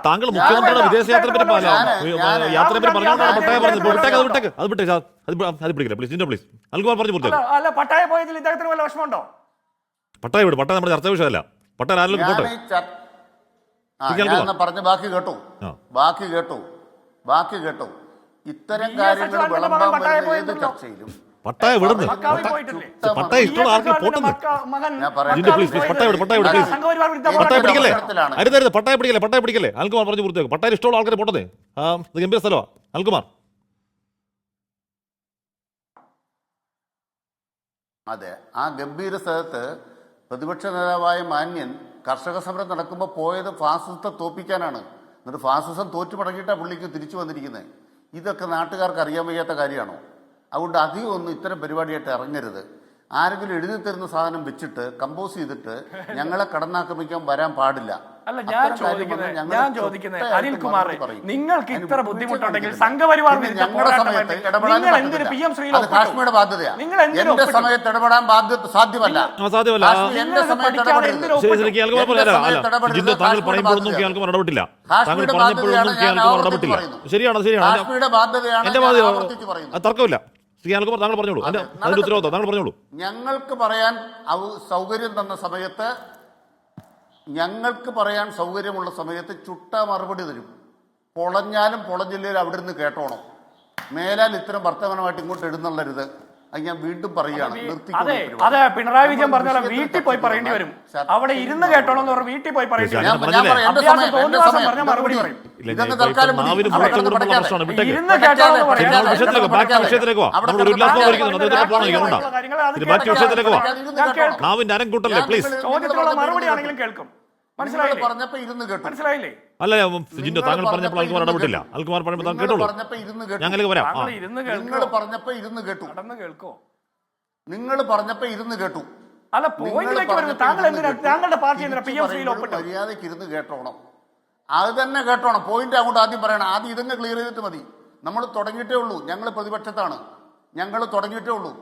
താങ്കൾ മുഖ്യമന്ത്രിയുടെ വിദേശയാത്രയെ പറ്റി യാത്രയെ പറ്റി അല്ല, പട്ടായ പോയതിൽ ഇദ്ദേഹത്തിന് വല്ല വിഷമമുണ്ടോ? പട്ടായ വിട്, പട്ടായ നമ്മുടെ ചർച്ചാ വിഷയമല്ല. പട്ടായ ആരെങ്കിലും പോട്ടെ. പറഞ്ഞ ബാക്കി കേട്ടോ. ഇത്തരം കാര്യങ്ങൾ വിളമ്പാൻ വരുന്ന ഏത് ചർച്ചയിലും പട്ടായ വിടുന്നു. പട്ടായ ഇഷ്ടമുള്ള ആർക്കും പോട്ടെന്ന്. പട്ടായ പിടിക്കല്ലേ? പട്ടായ പിടിക്കല്ലേ? അൽകുമാർ പറഞ്ഞു പൂർത്തിയാക്കും. പട്ടായ ഇഷ്ടമുള്ള ആൾക്കാരെ പോട്ടെ. ഗംഭീര സ്ഥലമാണ് അൽകുമാർ. അതെ, ആ ഗംഭീര സ്ഥലത്ത് പ്രതിപക്ഷ നേതാവായ മാന്യൻ കർഷക സമരം നടക്കുമ്പോൾ പോയത് ഫാസിസത്തെ തോപ്പിക്കാനാണ്. എന്നിട്ട് ഫാസിസം തോറ്റു മടങ്ങിയിട്ടാണ് പുള്ളിക്ക് തിരിച്ചു വന്നിരിക്കുന്നത്. ഇതൊക്കെ നാട്ടുകാർക്ക് അറിയാൻ വയ്യാത്ത കാര്യമാണോ? അതുകൊണ്ട് അധികം ഒന്നും ഇത്തരം പരിപാടിയായിട്ട് ഇറങ്ങരുത്. ആരെങ്കിലും എഴുതി തരുന്ന സാധനം വെച്ചിട്ട് കമ്പോസ് ചെയ്തിട്ട് ഞങ്ങളെ കടന്നാക്രമിക്കാൻ വരാൻ പാടില്ല. അല്ല, ഞാൻ ചോദിക്കുന്നത് അനിൽകുമാർ, നിങ്ങൾക്ക് ഇത്ര ബുദ്ധിമുട്ടുണ്ടെങ്കിൽ സംഘപരിവാറിന്റെ കാശ്മീരുടെ ബാധ്യതയാണ്. എന്റെ സമയത്ത് ഇടപെടാൻ സാധ്യമല്ല. കാശ്മീരുടെ ബാധ്യതയാണ്. തർക്കമില്ല. താങ്കൾ പറഞ്ഞോളൂ. അതിന്റെ ഉത്തരവാദിത്വം താങ്കൾ പറഞ്ഞോളൂ. ഞങ്ങൾക്ക് പറയാൻ സൗകര്യം തന്ന സമയത്ത്, ഞങ്ങൾക്ക് പറയാൻ സൗകര്യമുള്ള സമയത്ത് ചുട്ട മറുപടി തരും. പൊളഞ്ഞാലും പൊളഞ്ഞില്ലേലും അവിടെ നിന്ന് കേട്ടോണം. മേലാൽ ഇത്തരം വർത്തമാനമായിട്ട് ഇങ്ങോട്ട് എഴുന്നള്ളരുത്. അത് ഞാൻ വീണ്ടും പറയുകയാണ്. അതെ, പിണറായി വിജയൻ പറഞ്ഞ വീട്ടിൽ പോയി പറയേണ്ടി വരും. അവിടെ ഇരുന്ന് കേട്ടോണം എന്ന് പറഞ്ഞാൽ വീട്ടിൽ പോയി പറയേണ്ടി വരും. മറുപടി പറയും. ചോദ്യത്തിനുള്ള മറുപടി ആണെങ്കിലും കേൾക്കും. മനസ്സിലായില്ലേ? അല്ല, ജിൻഡോ താങ്കൾ പറഞ്ഞപ്പോൾ അൽകുമാർ ഇടപെട്ടില്ല. അൽകുമാർ പറഞ്ഞപ്പോൾ കേട്ടോളൂ. ഞങ്ങൾക്ക് വരാം. നിങ്ങൾ പറഞ്ഞപ്പോ ഇരുന്ന് കേട്ടു. നിങ്ങൾ പറഞ്ഞപ്പോ ഇരുന്ന് കേട്ടു. അല്ല, പോയിന്റിലേക്ക് വരുന്നത് താങ്കളുടെ പാർട്ടി മര്യാദയ്ക്ക് ഇരുന്ന് കേട്ടോണം. അത് തന്നെ കേട്ടോണം. പോയിന്റ് അങ്ങോട്ട് ആദ്യം പറയണം. ആദ്യം ഇതന്നെ ക്ലിയർ ചെയ്തിട്ട് മതി. നമ്മൾ തുടങ്ങിയിട്ടേ ഉള്ളൂ. ഞങ്ങൾ പ്രതിപക്ഷത്താണ്. ഞങ്ങൾ തുടങ്ങിയിട്ടേ ഉള്ളൂ.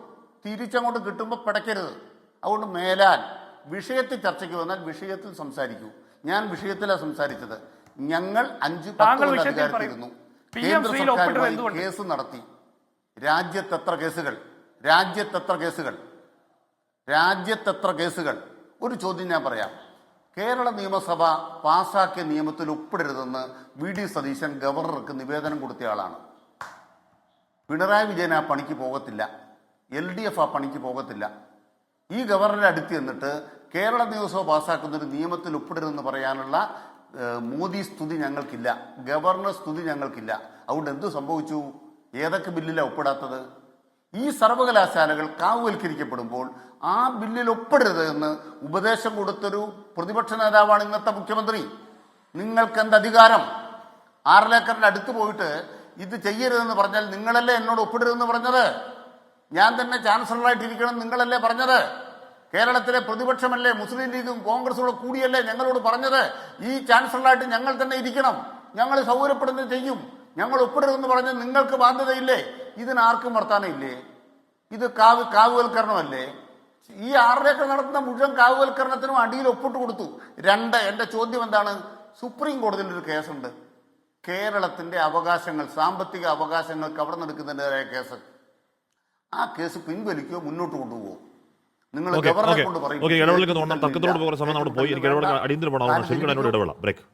തിരിച്ചങ്ങോട്ട് കിട്ടുമ്പോൾ പിടയ്ക്കരുത്. അതുകൊണ്ട് മേലാൽ വിഷയത്തിൽ ചർച്ചയ്ക്ക് വന്നാൽ വിഷയത്തിൽ സംസാരിക്കൂ. ഞാൻ വിഷയത്തിലാണ് സംസാരിച്ചത്. ഞങ്ങൾ 5-10 അധികാരത്തിലിരുന്നു. കേന്ദ്ര സർക്കാരുമായി കേസ് നടത്തി. രാജ്യത്തെത്ര കേസുകൾ? ഒരു ചോദ്യം ഞാൻ പറയാം. കേരള നിയമസഭ പാസാക്കിയ നിയമത്തിൽ ഒപ്പിടരുതെന്ന് VD സതീശൻ ഗവർണർക്ക് നിവേദനം കൊടുത്ത ആളാണ്. പിണറായി വിജയൻ ആ പണിക്ക് പോകത്തില്ല. LDF ആ പണിക്ക് പോകത്തില്ല. ഈ ഗവർണറെ അടുത്ത് എന്നിട്ട് കേരള നിയമസഭ പാസ്സാക്കുന്നൊരു നിയമത്തിൽ ഒപ്പിടരുതെന്ന് പറയാനുള്ള മോദി സ്തുതി ഞങ്ങൾക്കില്ല, ഗവർണർ സ്തുതി ഞങ്ങൾക്കില്ല. അതുകൊണ്ട് എന്ത് സംഭവിച്ചു? ഏതൊക്കെ ബില്ലിലാണ് ഒപ്പിടാത്തത്? ഈ സർവകലാശാലകൾ കാവുവൽക്കരിക്കപ്പെടുമ്പോൾ ആ ബില്ലിൽ ഒപ്പിടരുത് എന്ന് ഉപദേശം കൊടുത്തൊരു പ്രതിപക്ഷ നേതാവാണ് ഇന്നത്തെ മുഖ്യമന്ത്രി. നിങ്ങൾക്ക് എന്ത് അധികാരം? ആർലേക്കറിന്റെ അടുത്ത് പോയിട്ട് ഇത് ചെയ്യരുതെന്ന് പറഞ്ഞാൽ നിങ്ങളല്ലേ എന്നോട് ഒപ്പിടരുതെന്ന് പറഞ്ഞത്? ഞാൻ തന്നെ ചാൻസലറായിട്ടിരിക്കണം നിങ്ങളല്ലേ പറഞ്ഞത്? കേരളത്തിലെ പ്രതിപക്ഷമല്ലേ മുസ്ലിം ലീഗും കോൺഗ്രസും കൂടിയല്ലേ ഞങ്ങളോട് പറഞ്ഞത് ഈ ചാൻസലറായിട്ട് ഞങ്ങൾ തന്നെ ഇരിക്കണം, ഞങ്ങൾ സൗകര്യപ്പെടുന്നത് ചെയ്യും, ഞങ്ങൾ ഒപ്പിടരുതെന്ന് പറഞ്ഞ് നിങ്ങൾക്ക് ബാധ്യതയില്ലേ? ഇതിനാർക്കും വർത്താനമില്ലേ? ഇത് കാവുവൽക്കരണമല്ലേ? ഈ 6 ഏക്കർ നടത്തുന്ന മുഴുവൻ കാവുവൽക്കരണത്തിനും അടിയിൽ ഒപ്പിട്ട് കൊടുത്തു. 2, എന്റെ ചോദ്യം എന്താണ്? സുപ്രീം കോടതിയിൽ ഒരു കേസുണ്ട്, കേരളത്തിന്റെ അവകാശങ്ങൾ, സാമ്പത്തിക അവകാശങ്ങൾക്ക് അവിടെ നടക്കുന്നതിൻ്റെതായ കേസ്. ആ കേസ് പിൻവലിക്കുകയോ മുന്നോട്ട് കൊണ്ടുപോകുമോ? നിങ്ങൾ ഗവർണറെ കൊണ്ട് പറയും. തർക്കത്തോട് പോകുന്ന സമയം നമ്മൾ പോയി. എനിക്ക് അടിയന്തര പോകണം. ശരിക്കും എന്നോട് ഇടവേള ബ്രേക്ക്.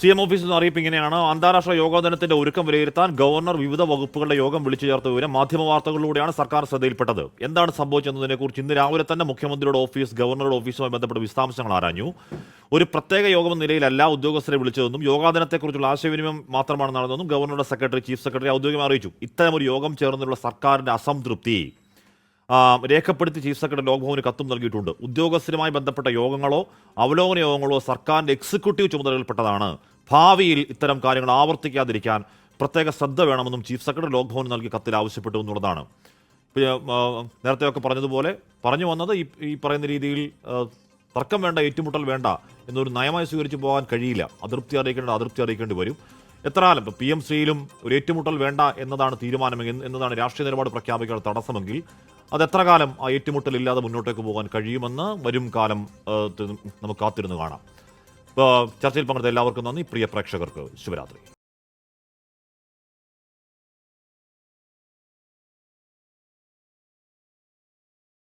CM ഓഫീസിൽ നിന്ന് അറിയിപ്പ് ഇങ്ങനെയാണ്: അന്താരാഷ്ട്ര യോഗാ ദിനത്തിന്റെ ഒരുക്കം വിലയിരുത്താൻ ഗവർണർ വിവിധ വകുപ്പുകളുടെ യോഗം വിളിച്ചു ചേർത്ത വിവരം മാധ്യമ വാർത്തകളിലൂടെയാണ് സർക്കാർ ശ്രദ്ധയിൽപ്പെട്ടത്. എന്താണ് സംഭവിച്ചതെന്നതിനെക്കുറിച്ച് ഇന്ന് രാവിലെ തന്നെ മുഖ്യമന്ത്രിയുടെ ഓഫീസ് ഗവർണറുടെ ഓഫീസുമായി ബന്ധപ്പെട്ട വിശദാംശങ്ങൾ ആരാഞ്ഞു. ഒരു പ്രത്യേക യോഗം നിലയിലല്ല ഉദ്യോഗസ്ഥരെ വിളിച്ചതെന്നും യോഗാ ദിനത്തെക്കുറിച്ചുള്ള ആശയവിനിമയം മാത്രമാണ് നടന്നതെന്നും ഗവർണറുടെ സെക്രട്ടറി, ചീഫ് സെക്രട്ടറി ഔദ്യോഗികമായി അറിയിച്ചു. ഇത്തരമൊരു യോഗം ചേർന്നുള്ള സർക്കാരിന്റെ അസംതൃപ്തി രേഖപ്പെടുത്തി ചീഫ് സെക്രട്ടറി ലോക്ഭവന് കത്തും നൽകിയിട്ടുണ്ട്. ഉദ്യോഗസ്ഥരുമായി ബന്ധപ്പെട്ട യോഗങ്ങളോ അവലോകന യോഗങ്ങളോ സർക്കാരിന്റെ എക്സിക്യൂട്ടീവ് ചുമതലയിൽപ്പെട്ടതാണ്. ഭാവിയിൽ ഇത്തരം കാര്യങ്ങൾ ആവർത്തിക്കാതിരിക്കാൻ പ്രത്യേക ശ്രദ്ധ വേണമെന്നും ചീഫ് സെക്രട്ടറി ലോക്ഭവന് നൽകിയ കത്തിൽ ആവശ്യപ്പെട്ടു എന്നുള്ളതാണ്. നേരത്തെയൊക്കെ പറഞ്ഞതുപോലെ പറഞ്ഞു വന്നത് ഈ പറയുന്ന രീതിയിൽ തർക്കം വേണ്ട, ഏറ്റുമുട്ടൽ വേണ്ട എന്നൊരു നയമായി സ്വീകരിച്ചു പോകാൻ കഴിയില്ല. അതൃപ്തി അറിയിക്കേണ്ടി വരും. എത്ര കാലം ഇപ്പോൾ PMCയിലും ഒരു ഏറ്റുമുട്ടൽ വേണ്ട എന്നതാണ് തീരുമാനമെങ്കിൽ, എന്നതാണ് രാഷ്ട്രീയ നിലപാട് പ്രഖ്യാപിക്കാനുള്ള തടസ്സമെങ്കിൽ, അത് എത്ര കാലം ആ ഏറ്റുമുട്ടൽ ഇല്ലാതെ മുന്നോട്ടേക്ക് പോകാൻ കഴിയുമെന്ന് വരും കാലം നമുക്ക് കാത്തിരുന്ന് കാണാം. ചർച്ചയിൽ പങ്കെടുത്ത എല്ലാവർക്കും നന്ദി. പ്രിയ പ്രേക്ഷകർക്ക് ശുഭരാത്രി.